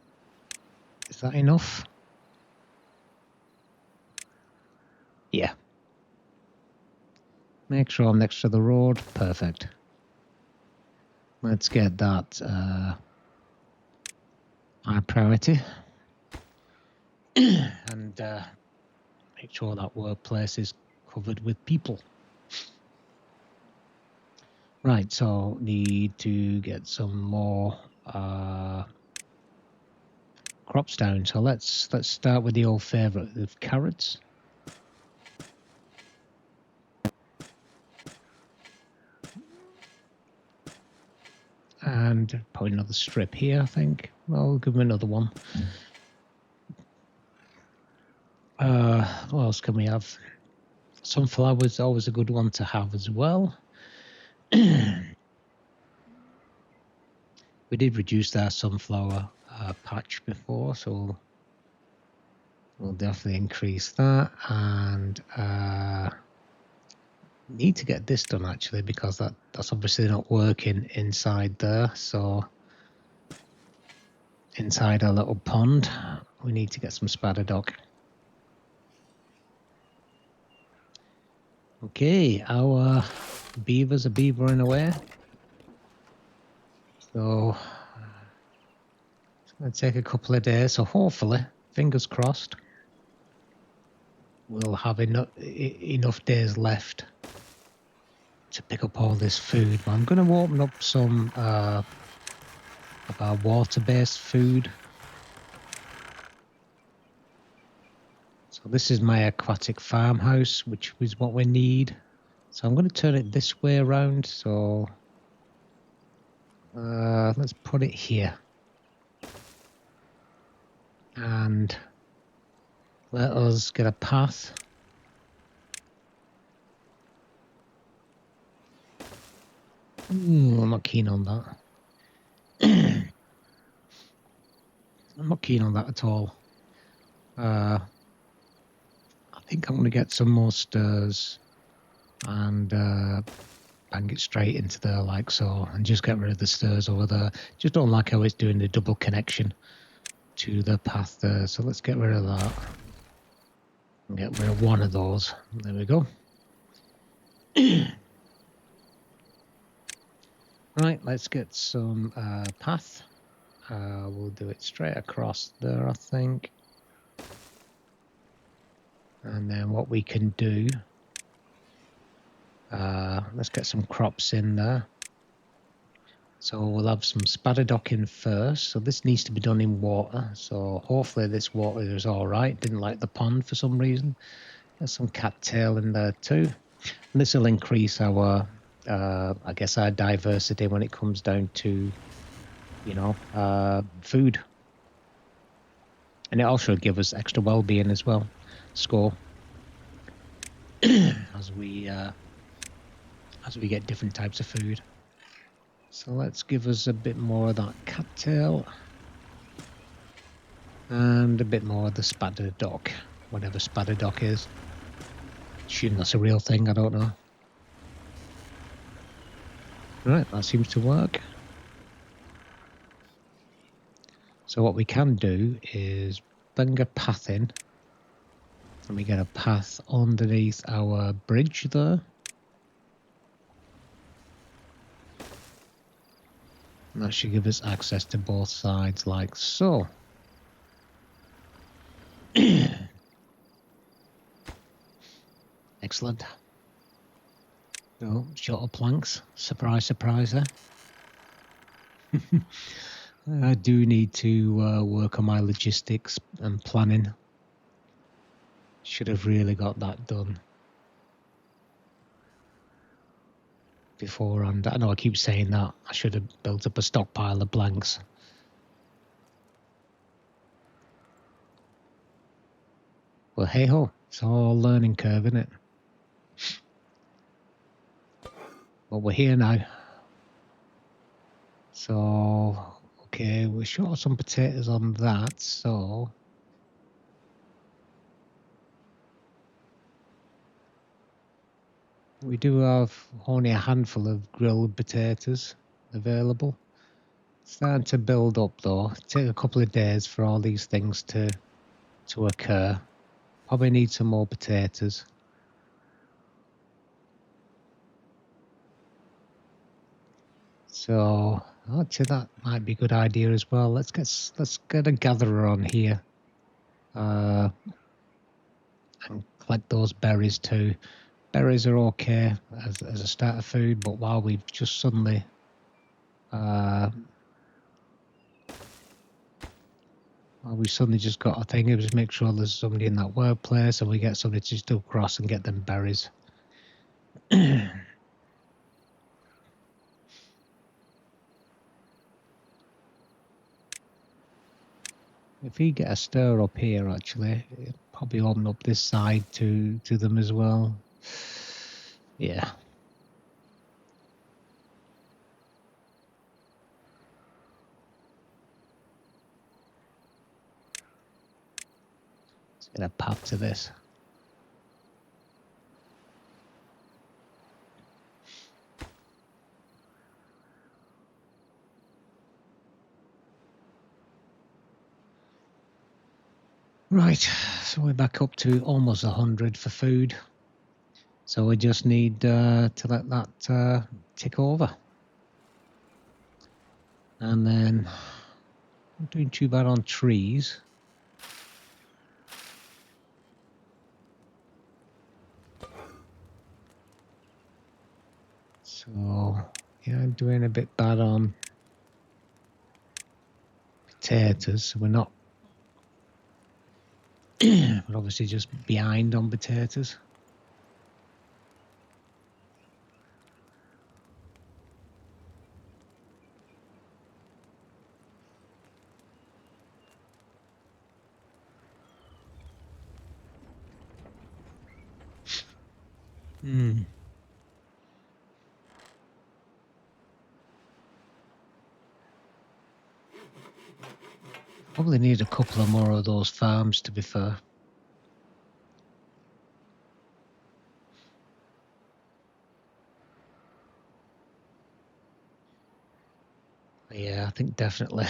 S1: Is that enough? Yeah. Make sure I'm next to the road. Perfect. Let's get that high priority. And make sure that workplace is covered with people. Right, so need to get some more crops down. So let's start with the old favourite of carrots. And put another strip here, I think. Well, we'll give them another one. What else can we have? Sunflower's always a good one to have as well. We did reduce our sunflower patch before, so we'll definitely increase that. And need to get this done actually, because that's obviously not working inside there. So inside our little pond, we need to get some spadadoc. Okay, our beavers are beavering away. So it's going to take a couple of days. So hopefully, fingers crossed, we'll have enough days left to pick up all this food. But I'm going to open up some of our water-based food. So this is my aquatic farmhouse, which is what we need. So I'm going to turn it this way around. So let's put it here. And let us get a path. I'm not keen on that. I'm not keen on that at all. I think I'm going to get some more stairs and bang it straight into there like so, and just get rid of the stairs over there. Just don't like how it's doing the double connection to the path there. So let's get rid of that. And get rid of one of those. There we go. Right, let's get some path. We'll do it straight across there, I think. And then what we can do, let's get some crops in there. So we'll have some spadadoc in first. So this needs to be done in water. So hopefully this water is all right. Didn't like the pond for some reason. There's some cattail in there too. And this will increase our, I guess, our diversity when it comes down to, you know, food. And it also give us extra well-being as well, score, as we get different types of food. So let's give us a bit more of that cattail. And a bit more of the spider dock, whatever spider dock is. Assume that's a real thing, I don't know. Right, that seems to work. So what we can do is bring a path in. And we get a path underneath our bridge there. And that should give us access to both sides like so. Excellent. So, shorter planks. Surprise, surprise there. I do need to work on my logistics and planning. Should have really got that done beforehand. I know I keep saying that. I should have built up a stockpile of blanks. Well, hey ho, it's all a learning curve, isn't it? But we're here now. So, okay, we're short of some potatoes on that, so... We do have only a handful of grilled potatoes available. Starting to build up though. Take a couple of days for all these things to occur. Probably need some more potatoes. So actually that might be a good idea as well. Let's get a gatherer on here. And collect those berries too. Berries are okay as a starter food, but while we've just suddenly just got a thing, it was make sure there's somebody in that workplace and we get somebody to just go across and get them berries. If we get a stir up here, actually, it'll probably open up this side to them as well. Yeah. Let's get a path to this. Right, so we're back up to almost 100 for food. So we just need to let that tick over. And then I'm doing too bad on trees. So yeah, I'm doing a bit bad on potatoes. So we're not, we're obviously just behind on potatoes. Probably need a couple of more of those farms, to be fair. Yeah, I think definitely.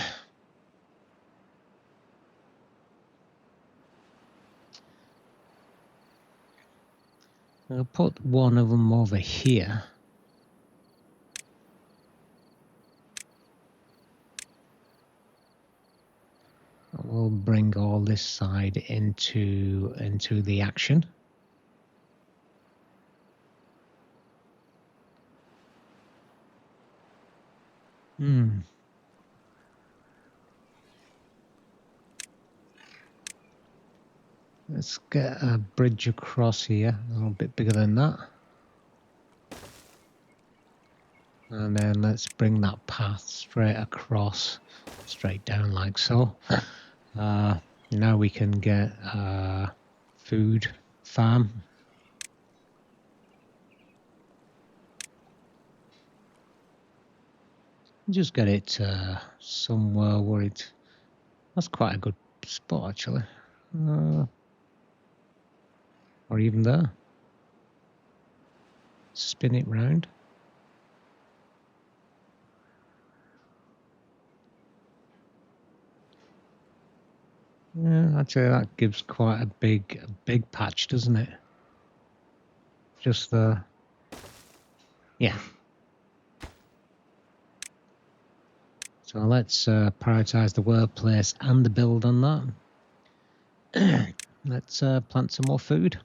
S1: I'll put one of them over here. We'll bring all this side into the action. Let's get a bridge across here, a little bit bigger than that. And then let's bring that path straight across, straight down like so. Now we can get food farm. Just get it somewhere where it... That's quite a good spot actually. Or even there. Spin it round. Yeah, actually that gives quite a big patch, doesn't it? Just the... Yeah. So let's prioritize the workplace and the build on that. Let's plant some more food.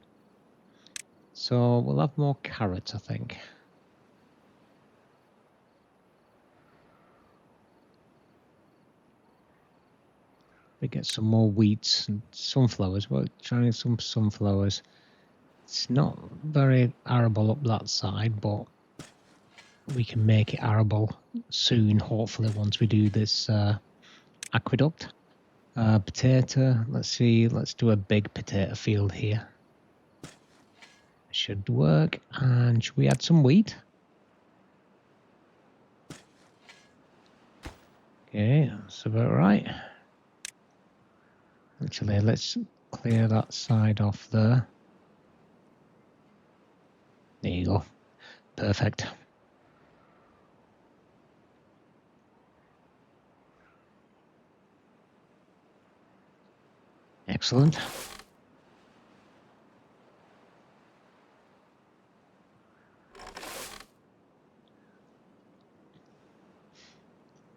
S1: So we'll have more carrots, I think. We get some more wheats and sunflowers. We're trying some sunflowers. It's not very arable up that side, but we can make it arable soon, hopefully, once we do this aqueduct. Potato, let's see, let's do a big potato field here. Should work. And should we add some wheat? Okay, that's about right. Actually, let's clear that side off there. There you go. Perfect. Excellent.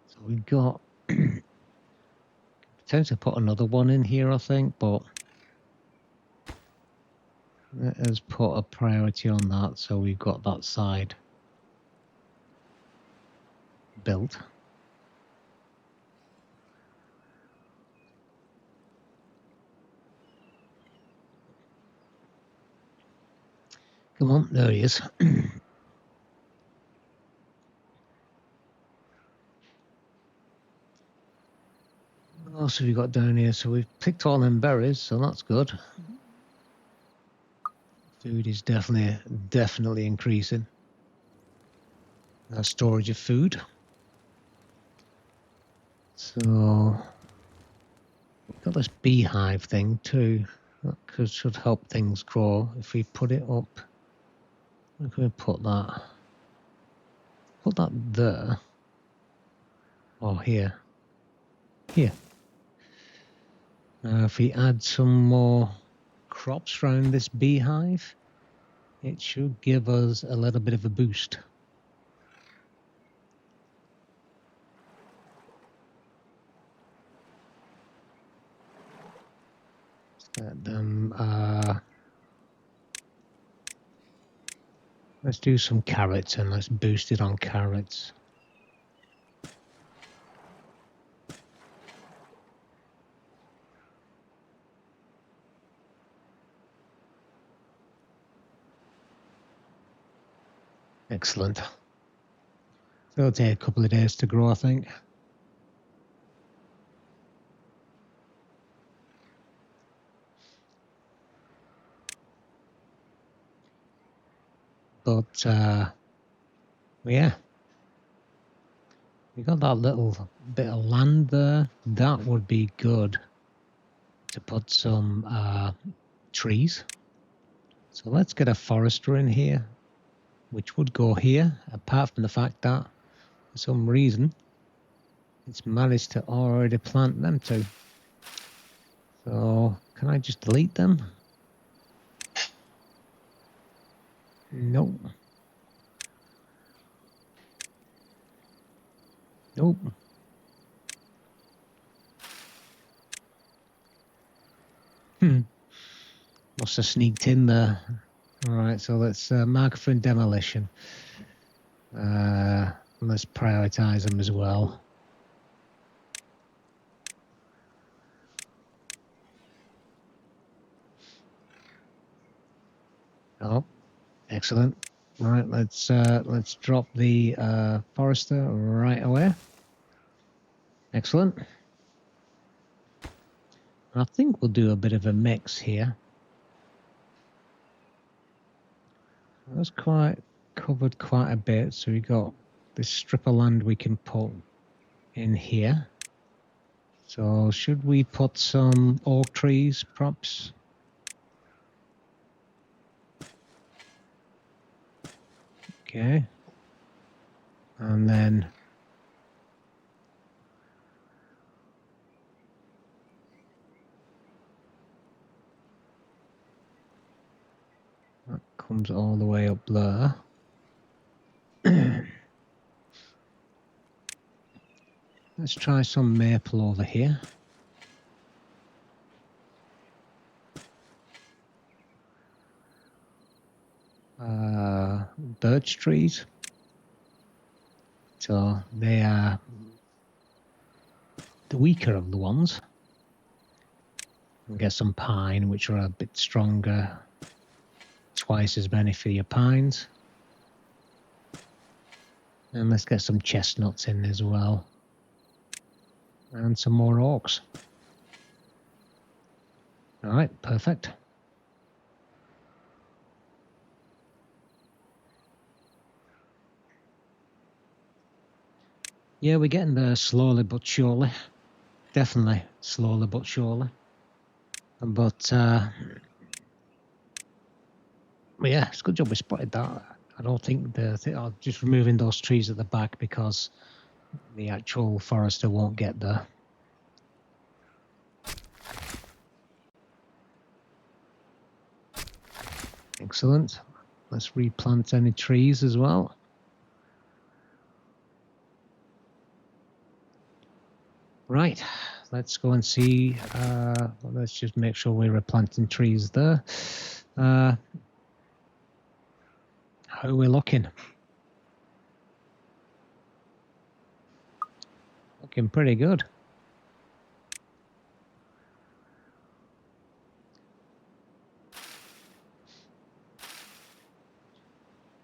S1: So we got potentially put another one in here, I think, but let us put a priority on that, so we've got that side built. Come on, there he is. What else have we got down here? So we've picked all them berries, so that's good. Food is definitely increasing. Our storage of food. So we've got this beehive thing too. That should help things grow. If we put it up, where can we put that? Put that there. Or here. Here. Now if we add some more crops around this beehive, it should give us a little bit of a boost. Let them, let's do some carrots and let's boost it on carrots. Excellent. So it'll take a couple of days to grow, I think. But yeah, we got that little bit of land there. That would be good to put some trees. So let's get a forester in here, which would go here, apart from the fact that for some reason it's managed to already plant them too. So can I just delete them? Nope. Nope. Must have sneaked in there. Alright, so let's mark for demolition. Let's prioritize them as well. Oh, excellent. Right, let's drop the forester right away. Excellent. I think we'll do a bit of a mix here. That's quite covered quite a bit, so we got this strip of land we can put in here. So should we put some oak trees, perhaps? Okay. And then that comes all the way up there. Let's try some maple over here. Birch trees. So they are the weaker of the ones. We'll get some pine, which are a bit stronger. Twice as many for your pines. And let's get some chestnuts in as well. And some more oaks. All right, perfect. Yeah, we're getting there slowly but surely. Definitely slowly but surely. But yeah, it's a good job we spotted that. I don't think just removing those trees at the back because the actual forester won't get there. Excellent. Let's replant any trees as well. Right, let's go and see. Let's just make sure we're replanting trees there. How are we looking? Looking pretty good.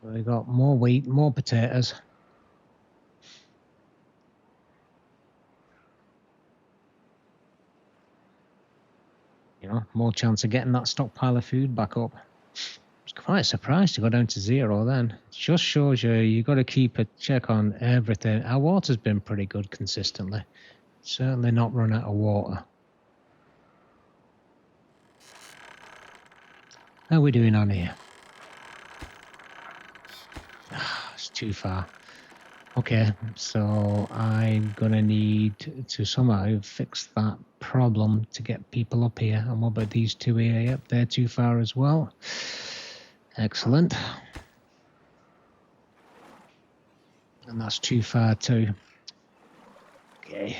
S1: We got more wheat, more potatoes. You know, more chance of getting that stockpile of food back up. I was quite surprised to go down to 0 then. It just shows you got to keep a check on everything. Our water's been pretty good consistently. Certainly not run out of water. How are we doing on here? It's too far. Okay, so I'm gonna need to somehow fix that problem to get people up here. And what about these two here? Yep, they're too far as well. Excellent. And that's too far too. Okay.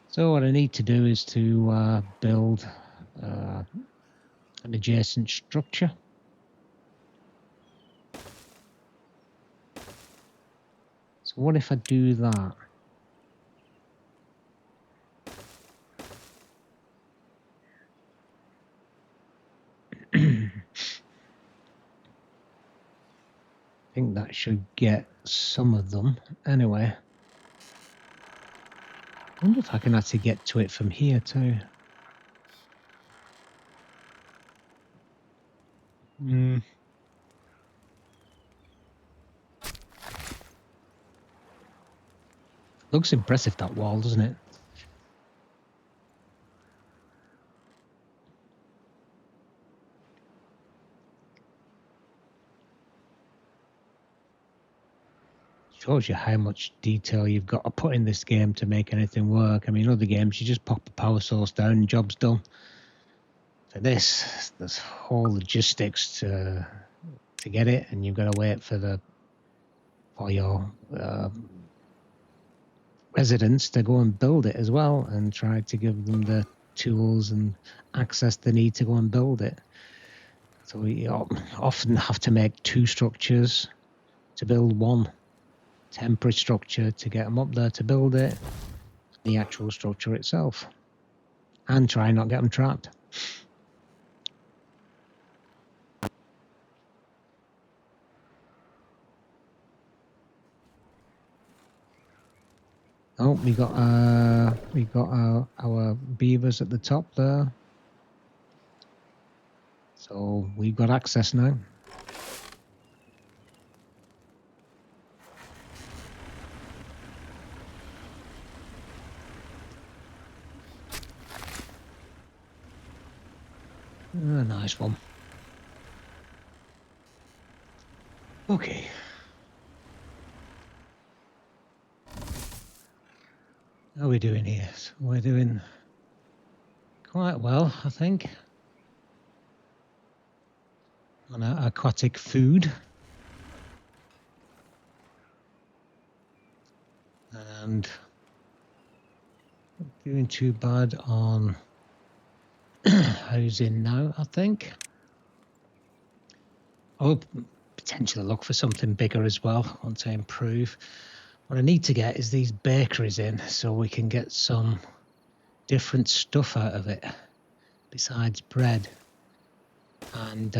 S1: So what I need to do is to build an adjacent structure. So what if I do that? I think that should get some of them. Anyway. I wonder if I can actually get to it from here too. Looks impressive, that wall, doesn't it? Shows you how much detail you've got to put in this game to make anything work. I mean, other games, you just pop a power source down and job's done. For this, there's whole logistics to get it, and you've got to wait for your residents to go and build it as well, and try to give them the tools and access they need to go and build it. So we often have to make 2 structures to build one temporary structure to get them up there to build it, the actual structure itself, and try not get them trapped. we got our beavers at the top there. So we've got access now. Nice one. Okay. How are we doing here? So we're doing quite well, I think, on aquatic food. And not doing too bad on housing now, I think. I'll potentially look for something bigger as well once I improve. What I need to get is these bakeries in so we can get some different stuff out of it besides bread. And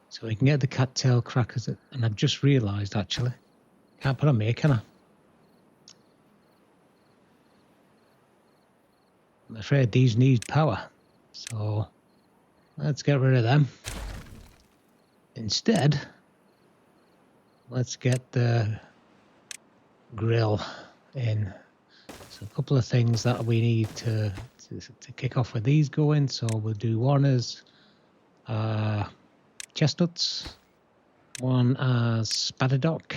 S1: so we can get the cattail crackers. And I've just realised, actually, can't put on me, can I? I'm afraid these need power. So let's get rid of them. Instead, let's get the grill in. So a couple of things that we need to kick off with these going. So we'll do one as chestnuts, one as spadadoc.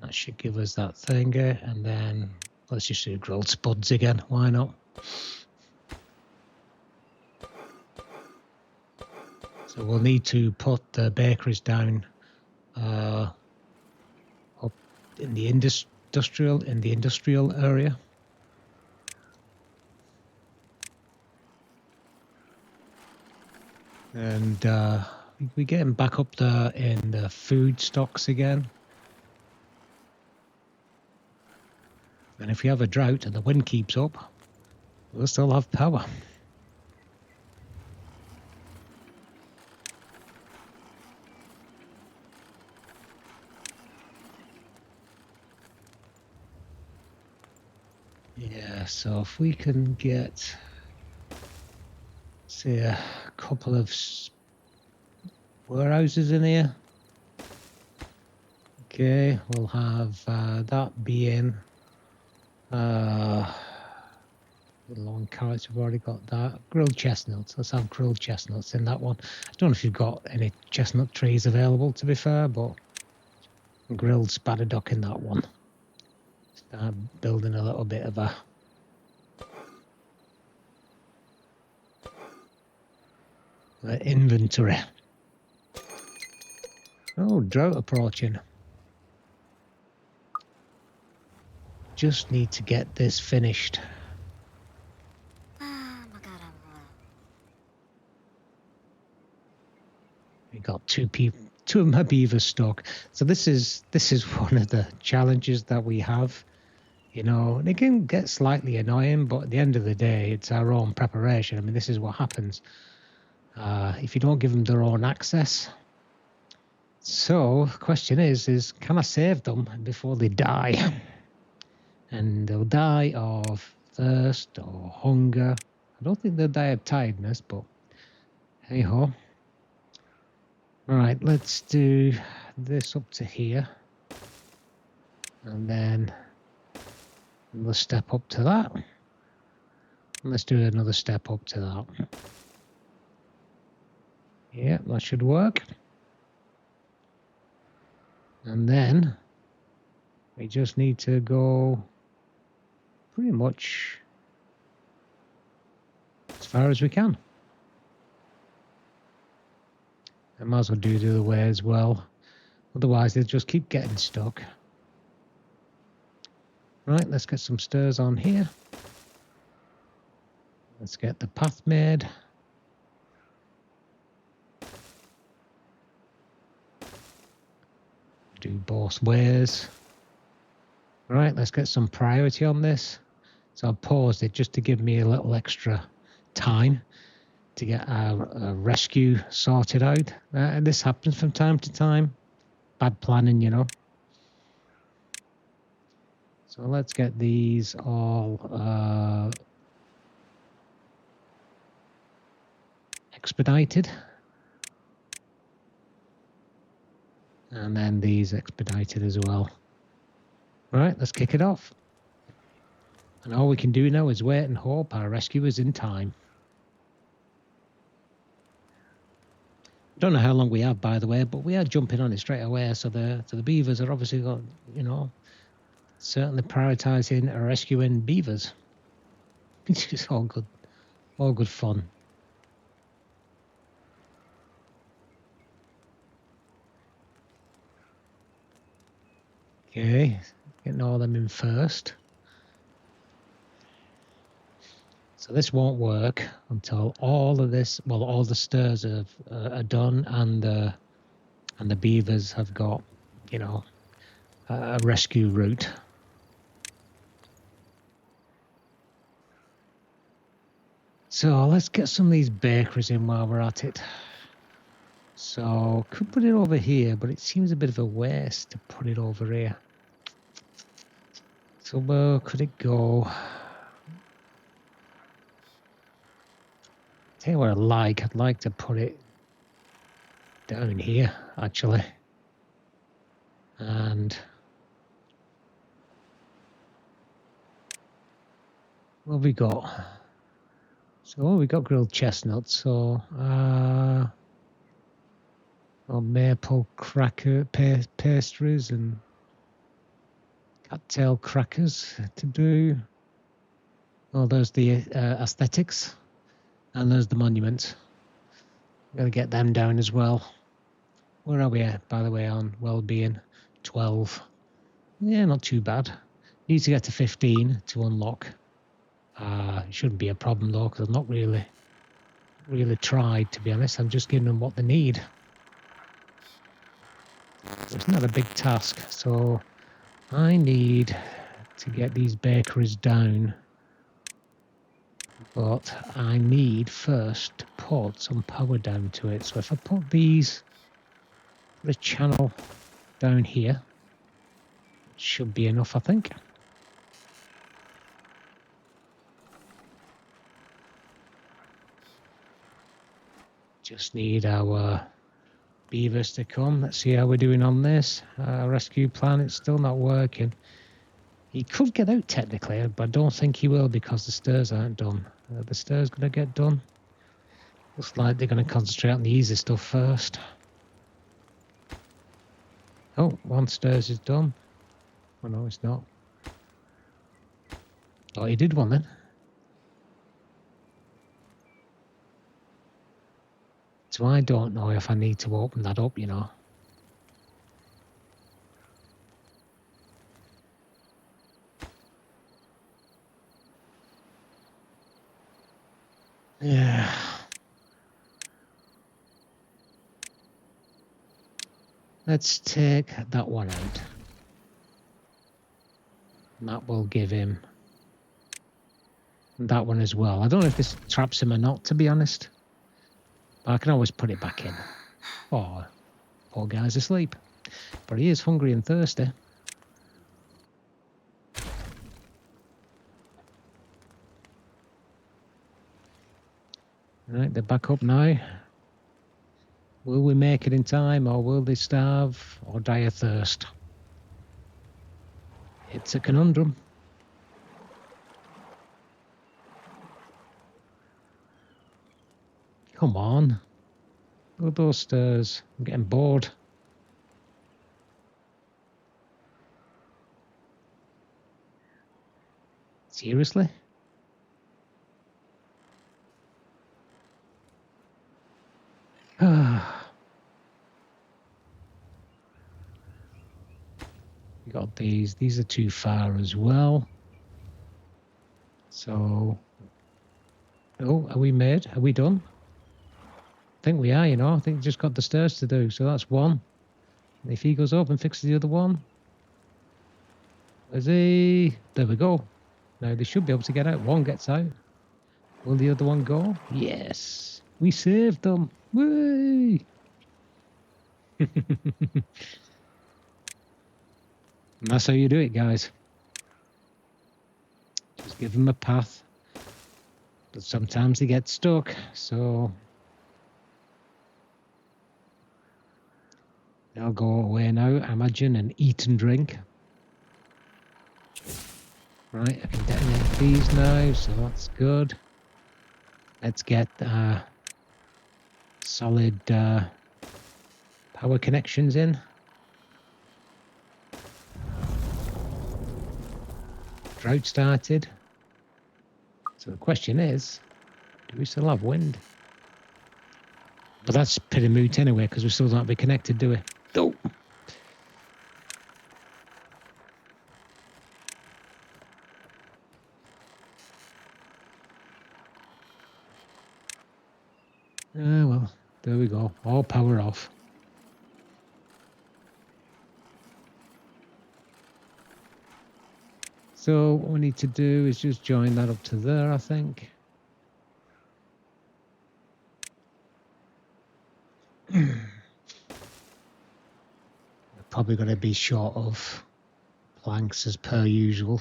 S1: That should give us that thinger, and then let's just do grilled spuds again. Why not? So we'll need to put the bakeries down up in the industrial area. And we're getting back up there in the food stocks again. And if we have a drought and the wind keeps up, we'll still have power. Yeah, so if we can get, say, a couple of warehouses in here. Okay, we'll have that being long carrots. We've already got that. Grilled chestnuts. Let's have grilled chestnuts in that one. I don't know if you've got any chestnut trees available, to be fair, but grilled spadadoc in that one. Start building a little bit of a inventory. Oh, drought approaching. Just need to get this finished. We got two of my beavers stuck. So this is one of the challenges that we have. You know, and it can get slightly annoying, but at the end of the day, it's our own preparation. I mean, this is what happens if you don't give them their own access. So the question is can I save them before they die? And they'll die of thirst or hunger. I don't think they'll die of tiredness, but hey ho. All right, let's do this up to here. And then we'll step up to that. And let's do another step up to that. Yeah, that should work. And then we just need to go pretty much as far as we can. I might as well do the other way as well. Otherwise, they'll just keep getting stuck. Right, let's get some stairs on here. Let's get the path made. Do both ways. Right, let's get some priority on this. So I've paused it just to give me a little extra time to get our rescue sorted out. And this happens from time to time. Bad planning, you know. So let's get these all expedited. And then these expedited as well. All right, let's kick it off. And all we can do now is wait and hope our rescuers in time. I don't know how long we have, by the way, but we are jumping on it straight away. So the beavers are obviously got, you know, certainly prioritising rescuing beavers. It's just all good fun. Okay, getting all them in first. So this won't work until all of this, well, all the stirs are done, and the beavers have got, you know, a rescue route. So let's get some of these bakeries in while we're at it. So could put it over here, but it seems a bit of a waste to put it over here. So where could it go? Tell you what I'd like to put it down here, actually. And what have we got? So we got grilled chestnuts, so maple cracker pastries and cattail crackers to do. Oh, there's the aesthetics, and there's the monuments. I'm gonna get them down as well. Where are we at, by the way, on well-being? 12. Yeah, not too bad. Need to get to 15 to unlock. It shouldn't be a problem though, because I've not really tried, to be honest. I'm just giving them what they need. It's not a big task, so I need to get these bakeries down, but I need first to put some power down to it. So if I put the channel down here, it should be enough, I think. Just need our beavers to come. Let's see how we're doing on this. Rescue plan, it's still not working. He could get out technically, but I don't think he will because the stairs aren't done. The stairs going to get done. Looks like they're going to concentrate on the easy stuff first. Oh, one stairs is done. Oh no, it's not. Oh, he did one then. So I don't know if I need to open that up, you know. Yeah. Let's take that one out. And that will give him that one as well. I don't know if this traps him or not, to be honest. But I can always put it back in. Oh, poor guy's asleep. But he is hungry and thirsty. Right, they're back up now. Will we make it in time, or will they starve or die of thirst? It's a conundrum. Come on. Look at those stairs. I'm getting bored. Seriously? We got these. These are too far as well. So, oh, are we made? Are we done? I think we are, you know. I think we just got the stairs to do. So that's one. And if he goes up and fixes the other one. Where's he? There we go. Now they should be able to get out. One gets out. Will the other one go? Yes. We saved them. Whee! And that's how you do it, guys. give them a path. But sometimes they get stuck, so they'll go away now, I imagine, and eat and drink. Right, I can detonate these now, so that's good. Let's get solid power connections in. Drought started. So the question is, do we still have wind? But that's pretty moot anyway, because we still don't be connected, do we? Oh. Ah, well, there we go. All power off. So what we need to do is just join that up to there, I think. We're probably going to be short of planks as per usual.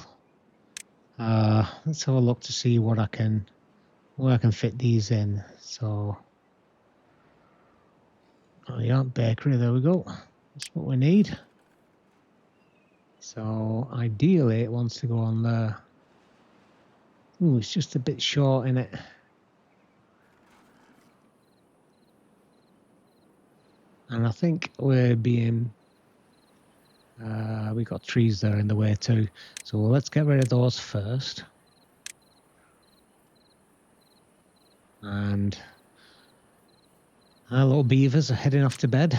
S1: Let's have a look to see what where I can fit these in. So, oh yeah, bakery, there we go. That's what we need. So ideally it wants to go on there. Ooh, it's just a bit short in it. And I think we're being we got trees there in the way too. So let's get rid of those first. And our little beavers are heading off to bed.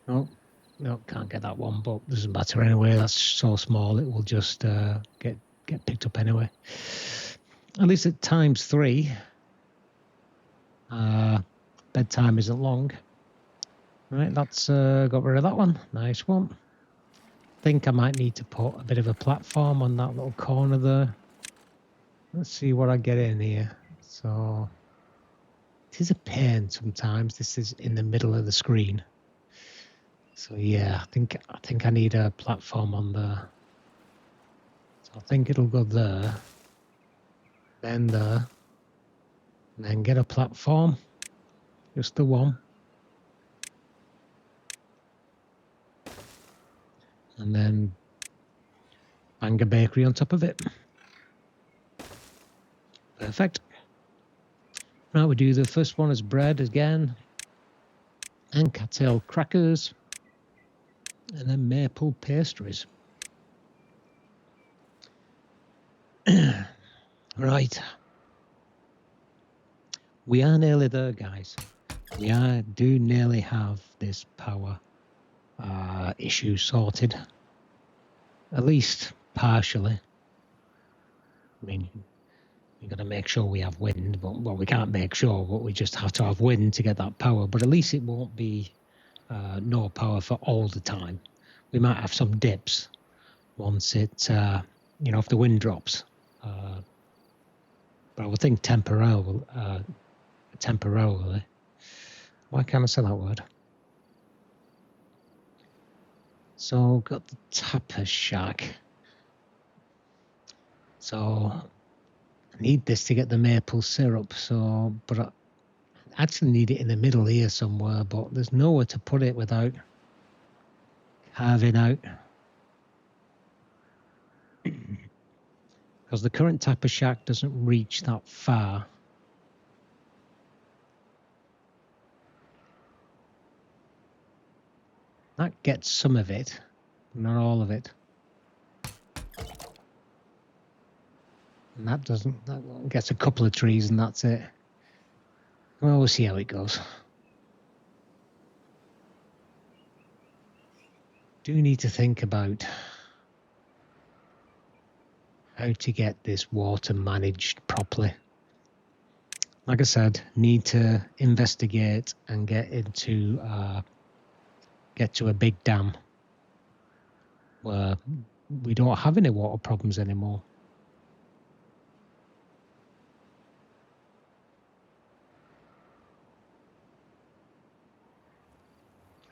S1: Oh, no, can't get that one, but doesn't matter anyway. That's so small, it will just get picked up anyway. At least at ×3, bedtime isn't long. Right, that's got rid of that one. Nice one. Think I might need to put a bit of a platform on that little corner there. Let's see what I get in here. So it is a pain sometimes. This is in the middle of the screen. So yeah, I think I need a platform on there. So I think it'll go there, then there, and then get a platform. Just the one. And then bang a bakery on top of it. Perfect. Now we do the first one as bread again, and cattail crackers, and then maple pastries. Right. We are nearly there, guys. We do nearly have this power issue sorted. At least partially. I mean, we've got to make sure we have wind, but well, we can't make sure, but we just have to have wind to get that power. But at least it won't be no power for all the time. We might have some dips once it, if the wind drops. But I would think temporarily. Why can't I say that word? So got the tapper shack. So I need this to get the maple syrup. So, but I actually need it in the middle here somewhere. But there's nowhere to put it without carving out. Because the current tapper shack doesn't reach that far. That gets some of it, not all of it. And that doesn't. That gets a couple of trees and that's it. Well, we'll see how it goes. Do need to think about how to get this water managed properly. Like I said, need to investigate and get to a big dam where we don't have any water problems anymore.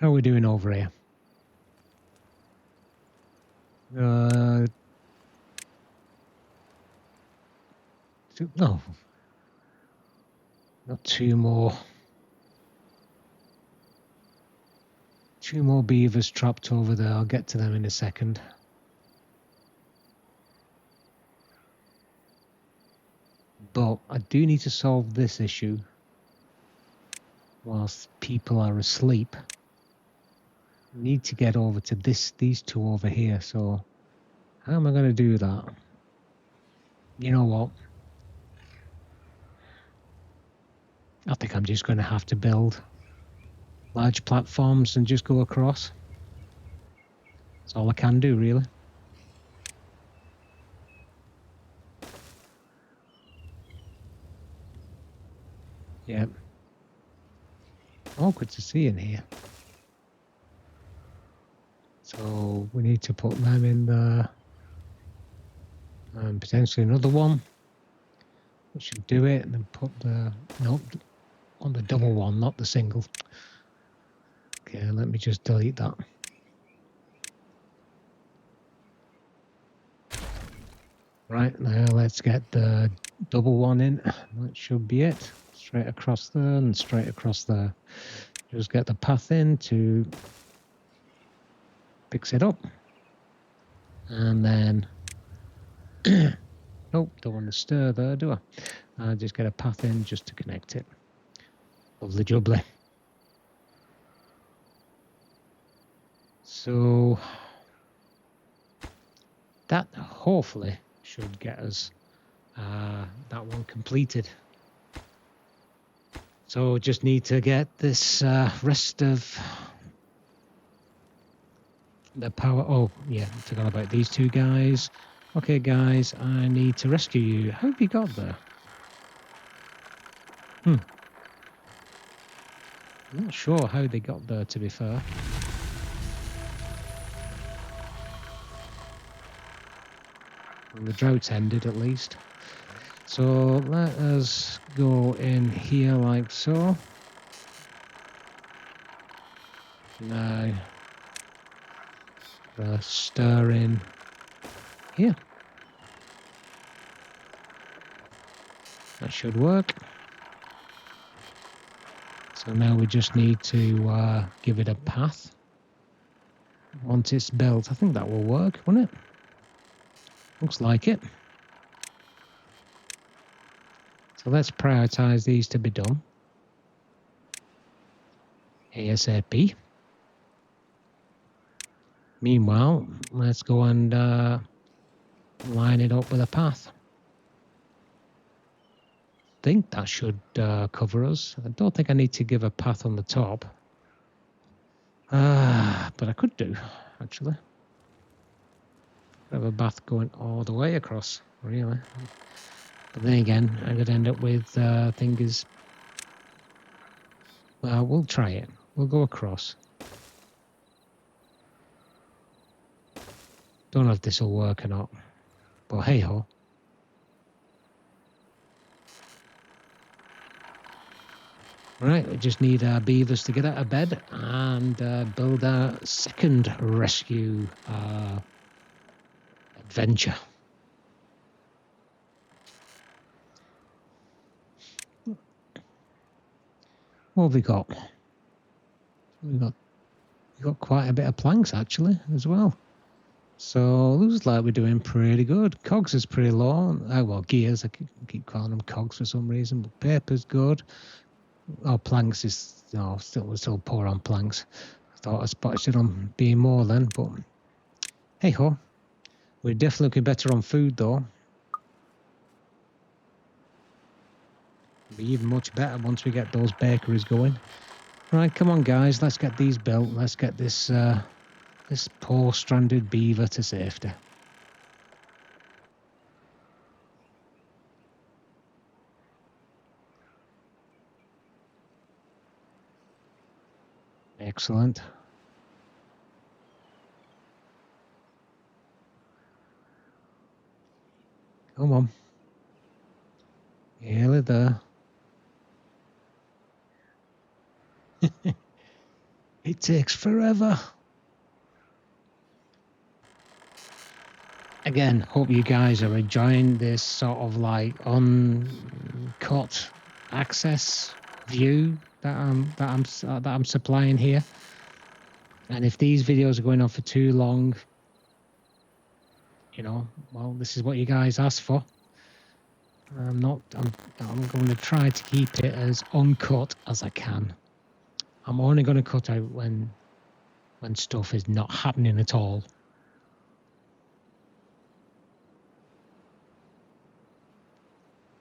S1: How are we doing over here? No, not two more. Two more beavers trapped over there. I'll get to them in a second. But I do need to solve this issue whilst people are asleep. I need to get over to these two over here. So how am I going to do that? You know what? I think I'm just going to have to build large platforms and just go across. That's all I can do, really. Yeah. Awkward to see in here. So we need to put them in there. And potentially another one. We should do it and then put the... Nope. On the double one, not the single. Okay, let me just delete that. Right, now let's get the double one in. That should be it. Straight across there and straight across there. Just get the path in to fix it up. And then... Nope, don't want to stir there, do I? Just get a path in just to connect it. Lovely jubbly. So... that hopefully should get us that one completed. So just need to get this rest of the power. Oh yeah, forgot about these two guys. Okay guys, I need to rescue you. How have you got there? I'm not sure how they got there, to be fair. And the drought's ended at least. So let us go in here like so. Now stir in here. That should work. So now we just need to give it a path. Once it's built, I think that will work, won't it? Looks like it. So let's prioritize these to be done ASAP. Meanwhile, let's go and line it up with a path. I think that should cover us. I don't think I need to give a path on the top. But I could do, actually. Have a path going all the way across, really. But then again, I could end up with things. Well, we'll try it. We'll go across. Don't know if this will work or not. But hey ho. Right, we just need our beavers to get out of bed and build our second rescue adventure. What have we got? We got quite a bit of planks actually as well. So looks like we're doing pretty good. Cogs is pretty low. Oh well, gears. I keep calling them cogs for some reason. But paper's good. Oh, planks is we're still poor on planks. I thought I spotted it on being more then, but hey ho. We're definitely looking better on food though. Be even much better once we get those bakeries going. Right, come on guys, let's get these built. Let's get this this poor stranded beaver to safety. Excellent. Come on. Nearly there. It takes forever. Again, hope you guys are enjoying this sort of like uncut access view that I'm supplying here. And if these videos are going on for too long, you know, well, this is what you guys asked for. I'm going to try to keep it as uncut as I can. I'm only going to cut out when stuff is not happening at all.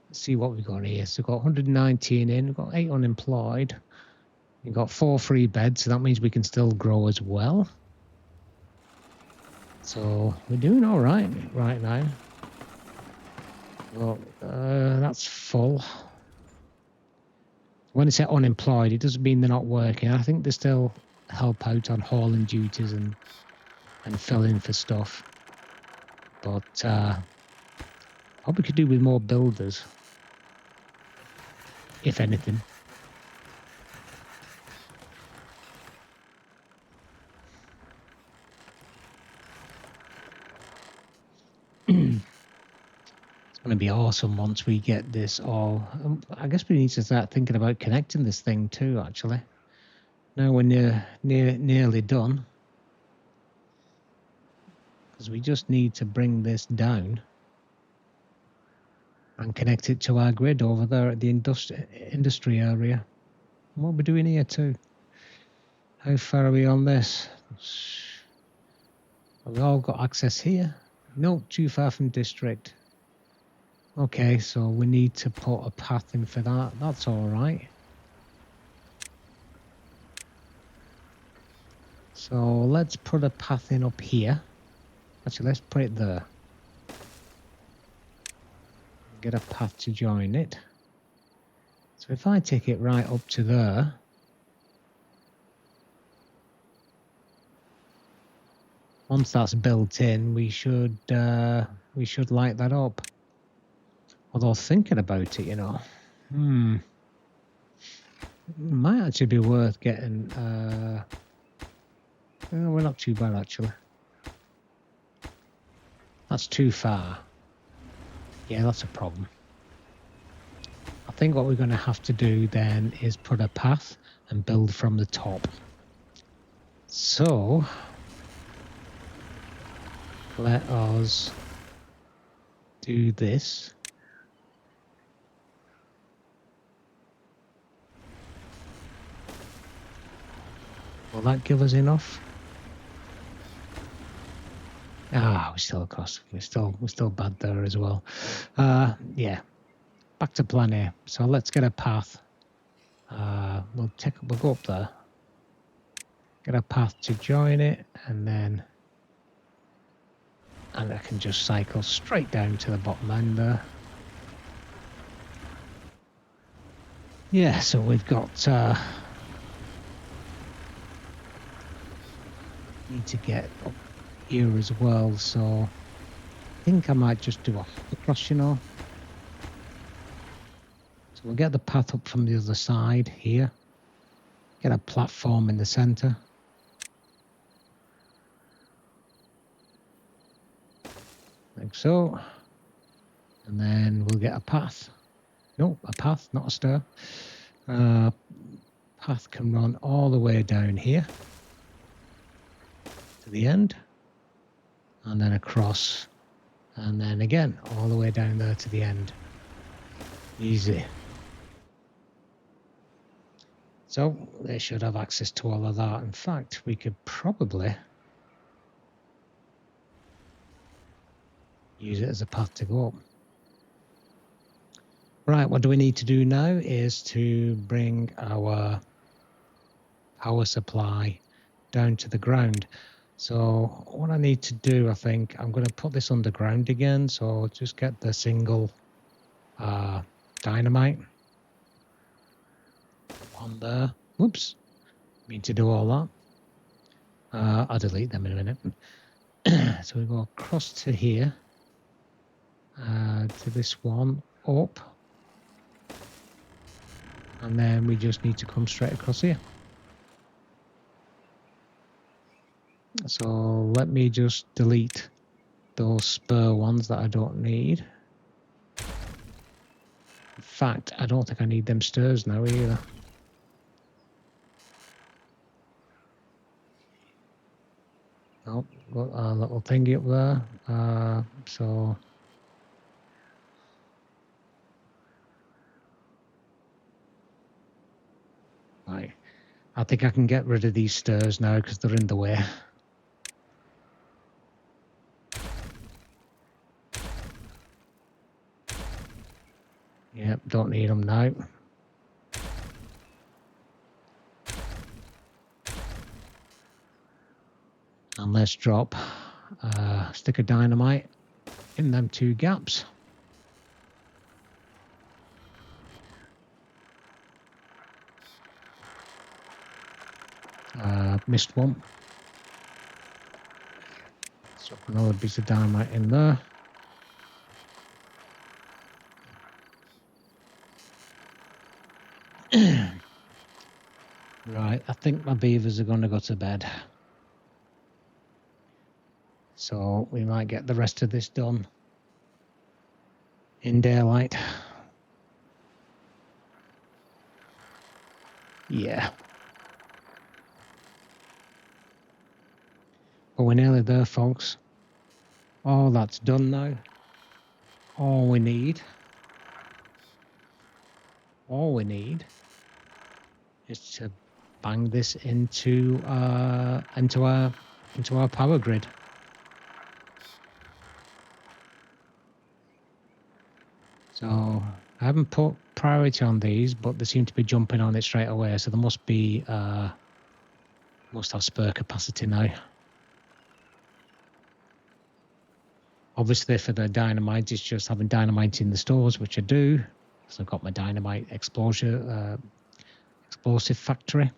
S1: Let's see what we've got here. So we've got 119 in, we've got 8 unemployed. We've got 4 free beds, so that means we can still grow as well. So we're doing all right now. Well, that's full. When I say unemployed, it doesn't mean they're not working. I think they still help out on hauling duties and filling for stuff. But what we could do with more builders, if anything. It's going to be awesome once we get this all. I guess we need to start thinking about connecting this thing too, actually. Now we're nearly done. Because we just need to bring this down and connect it to our grid over there at the industry area. And what we're doing here too. How far are we on this? Have we all got access here? No, too far from district. Okay, so we need to put a path in for that. That's all right. So let's put a path in up here. Actually, let's put it there. Get a path to join it. So if I take it right up to there, once that's built in, we should light that up. Although thinking about it, you know, it might actually be worth getting. We're not too bad actually. That's too far. Yeah, that's a problem. I think what we're going to have to do then is put a path and build from the top. So let us do this. Will that give us enough? Ah, we're still across. We're still bad there as well. Yeah. Back to plan A. So let's get a path. We'll go up there. Get a path to join it, and I can just cycle straight down to the bottom end there. Yeah, so we've got need to get up here as well, so I think I might just do a cross, you know. So we'll get the path up from the other side here, get a platform in the center, like so, and then we'll get a path. No, a path, not a stair. Path can run all the way down here to the end, and then across, and then again all the way down there to the end. Easy. So they should have access to all of that. In fact, we could probably use it as a path to go up. Right, what do we need to do now is to bring our power supply down to the ground. So what I need to do, I think, I'm going to put this underground again. So just get the single dynamite on there. Whoops, mean to do all that. I'll delete them in a minute. So we go across to here, to this one, up, and then we just need to come straight across here. So let me just delete those spur ones that I don't need. In fact, I don't think I need them stairs now either. Oh, got a little thingy up there. So right, I think I can get rid of these stairs now because they're in the way. Yep, don't need them now. And let's drop a stick of dynamite in them two gaps. Missed one. So another piece of dynamite in there. Right, I think my beavers are going to go to bed. So we might get the rest of this done in daylight. Yeah. But we're nearly there, folks. All that's done now. All we need is to bang this into our power grid. So I haven't put priority on these, but they seem to be jumping on it straight away. So there must be must have spare capacity now. Obviously, for the dynamite, it's just having dynamite in the stores, which I do. So I've got my dynamite explosive factory.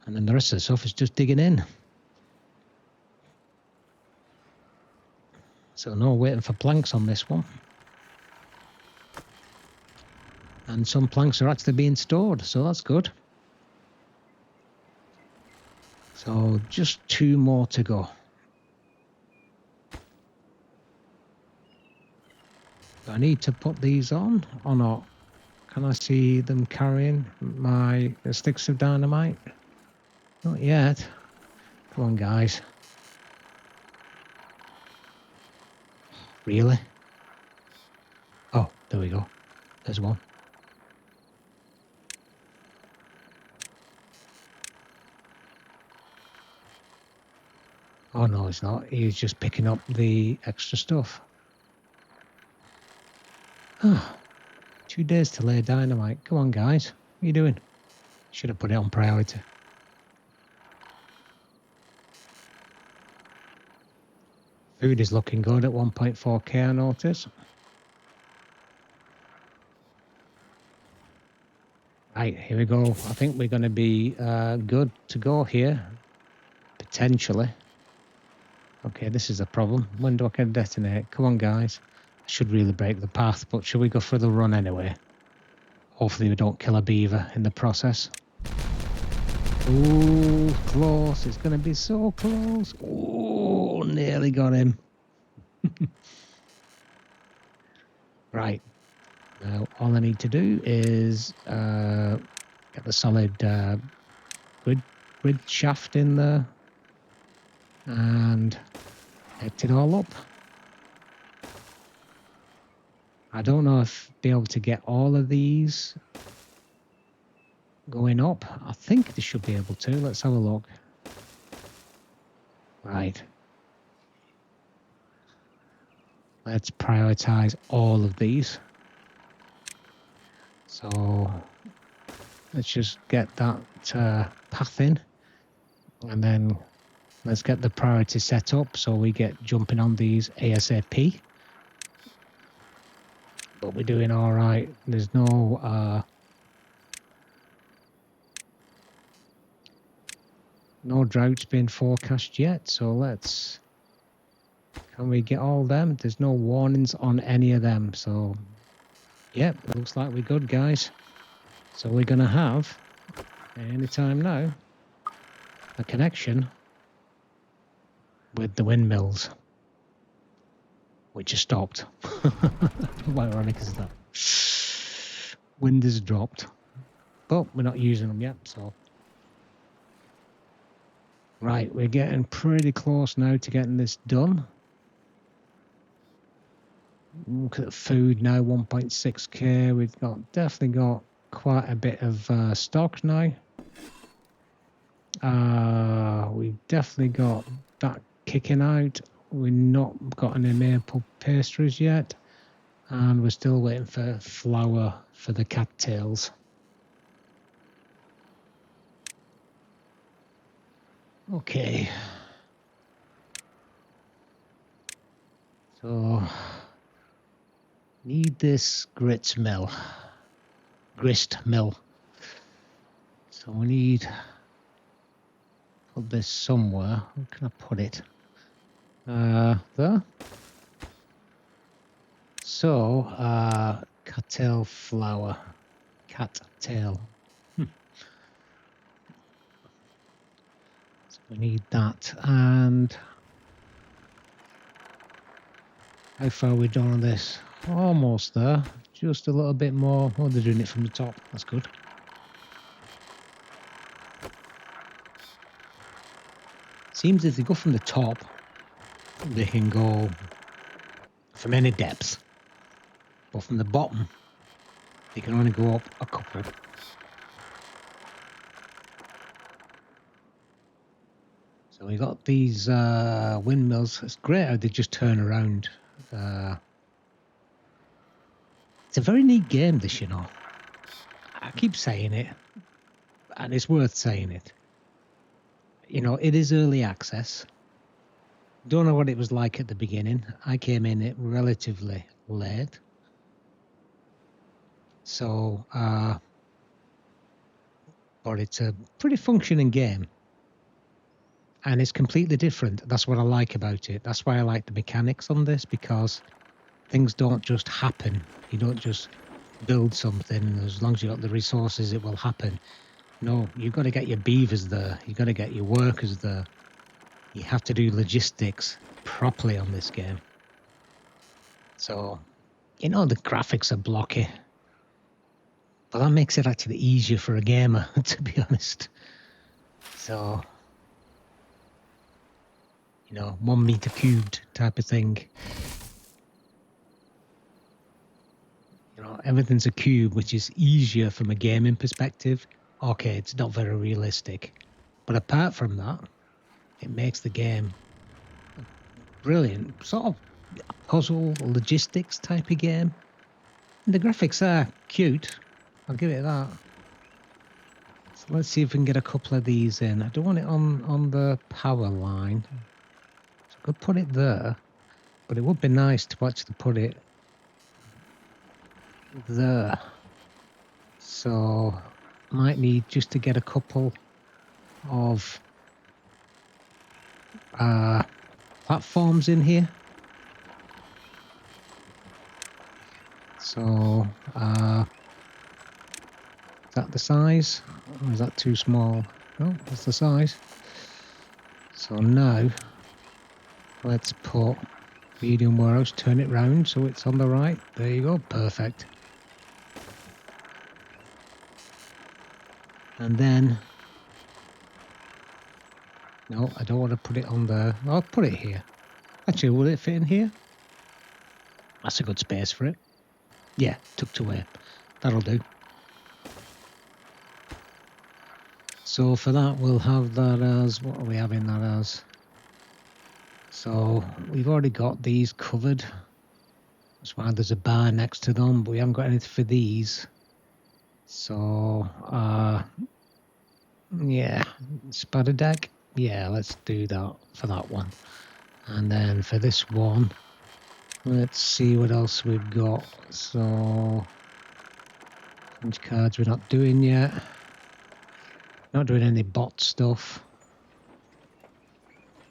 S1: And then the rest of the stuff is just digging in. So no waiting for planks on this one. And some planks are actually being stored, so that's good. So just 2 more to go. Do I need to put these on or not? Can I see them carrying my sticks of dynamite? Not yet. Come on, guys. Really? Oh, there we go. There's one. Oh, no, it's not. He's just picking up the extra stuff. Oh, 2 days to lay dynamite. Come on, guys. What are you doing? Should have put it on priority. Food is looking good at 1.4k, I notice. Right, here we go. I think we're going to be good to go here. Potentially. Okay, this is a problem. When do I can detonate? Come on, guys. I should really break the path, but should we go for the run anyway? Hopefully we don't kill a beaver in the process. Ooh, close. It's going to be so close. Oh, nearly got him. Right. Now, all I need to do is get the solid grid shaft in there and connect it all up. I don't know if I'll be able to get all of these going up. I think they should be able to. Let's have a look. Right. Let's prioritize all of these. So let's just get that path in, and then let's get the priority set up so we get jumping on these ASAP. But we're doing all right. There's no droughts being forecast yet, so let's... Can we get all them? There's no warnings on any of them, so... Yep, looks like we're good, guys. So we're going to have, any time now, a connection with the windmills, which has stopped. How ironic is that? Wind has dropped, but we're not using them yet, so. Right, we're getting pretty close now to getting this done. Look at food now, 1.6k. We've definitely got quite a bit of stock now. We've definitely got that kicking out. We've not got any maple pastries yet, and we're still waiting for flour for the cattails. Okay. So, need this grist mill. So we need put this somewhere. Where can I put it? There. So, cattail flour. Cattail. So we need that. And how far are we done on this? Almost there. Just a little bit more. Oh, they're doing it from the top. That's good. Seems if they go from the top, they can go from any depth. But from the bottom, they can only go up a couple. So we got these windmills. It's great how they just turn around. It's a very neat game, this, you know. I keep saying it, and it's worth saying it. You know, it is early access. Don't know what it was like at the beginning. I came in it relatively late. So, but it's a pretty functioning game. And it's completely different. That's what I like about it. That's why I like the mechanics on this, because things don't just happen. You don't just build something. As long as you've got the resources, it will happen. No, you've got to get your beavers there. You've got to get your workers there. You have to do logistics properly on this game. So, you know, the graphics are blocky. But that makes it actually easier for a gamer, to be honest. So, you know, 1 meter cubed type of thing. You know, everything's a cube, which is easier from a gaming perspective. Okay, it's not very realistic. But apart from that, it makes the game brilliant. Sort of puzzle, logistics type of game. And the graphics are cute. I'll give it that. So let's see if we can get a couple of these in. I don't want it on the power line. So I could put it there. But it would be nice to actually put it there. So might need just to get a couple of platforms in here. So is that the size, or is that too small? No, that's the size. So now let's put medium warehouse, turn it round so it's on the right. There you go, perfect. And then, no, I don't want to put it on there. I'll put it here. Actually, will it fit in here? That's a good space for it. Yeah, tucked away. That'll do. So for that, we'll have that as, what are we having that as? So we've already got these covered. That's why there's a bar next to them, but we haven't got anything for these. So, yeah, spatter deck. Yeah, let's do that for that one. And then for this one, let's see what else we've got. So, punch cards we're not doing yet. Not doing any bot stuff.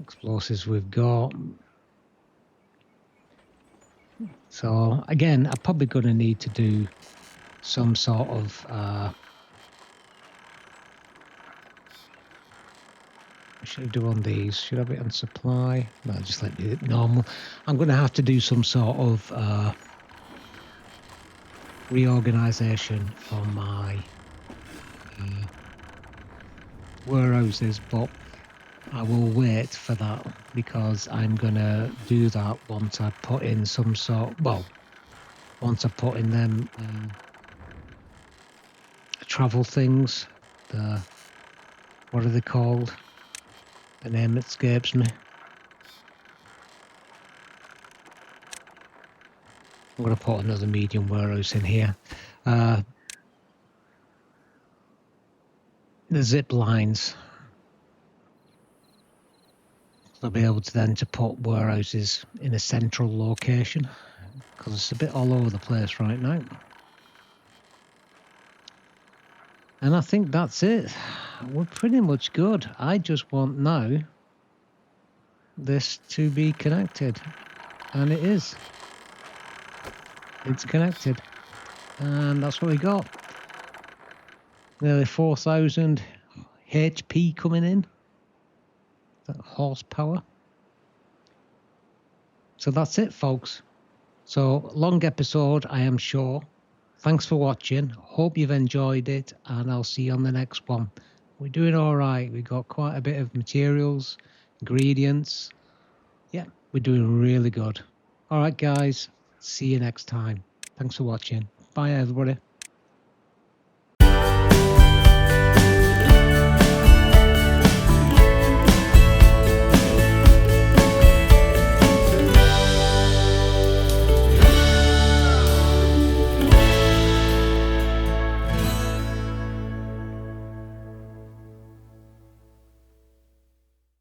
S1: Explosives we've got. So again, I'm probably going to need to do some sort of should I do on these? Should I have it on supply? No, just let me normal. I'm going to have to do some sort of reorganization for my warehouses, but I will wait for that because I'm going to do that once I put in some sort. Well, once I put in them travel things. The what are they called? The name escapes me. I'm going to put another medium warehouse in here. The zip lines. I'll be able to then to put warehouses in a central location because it's a bit all over the place right now. And I think that's it. We're pretty much good. I just want now this to be connected. And it is. It's connected. And that's what we got. Nearly 4,000 HP coming in. That horsepower. So that's it, folks. So long episode, I am sure. Thanks for watching. Hope you've enjoyed it, and I'll see you on the next one. We're doing all right. We got quite a bit of materials, ingredients. Yeah, we're doing really good. All right, guys. See you next time. Thanks for watching. Bye, everybody.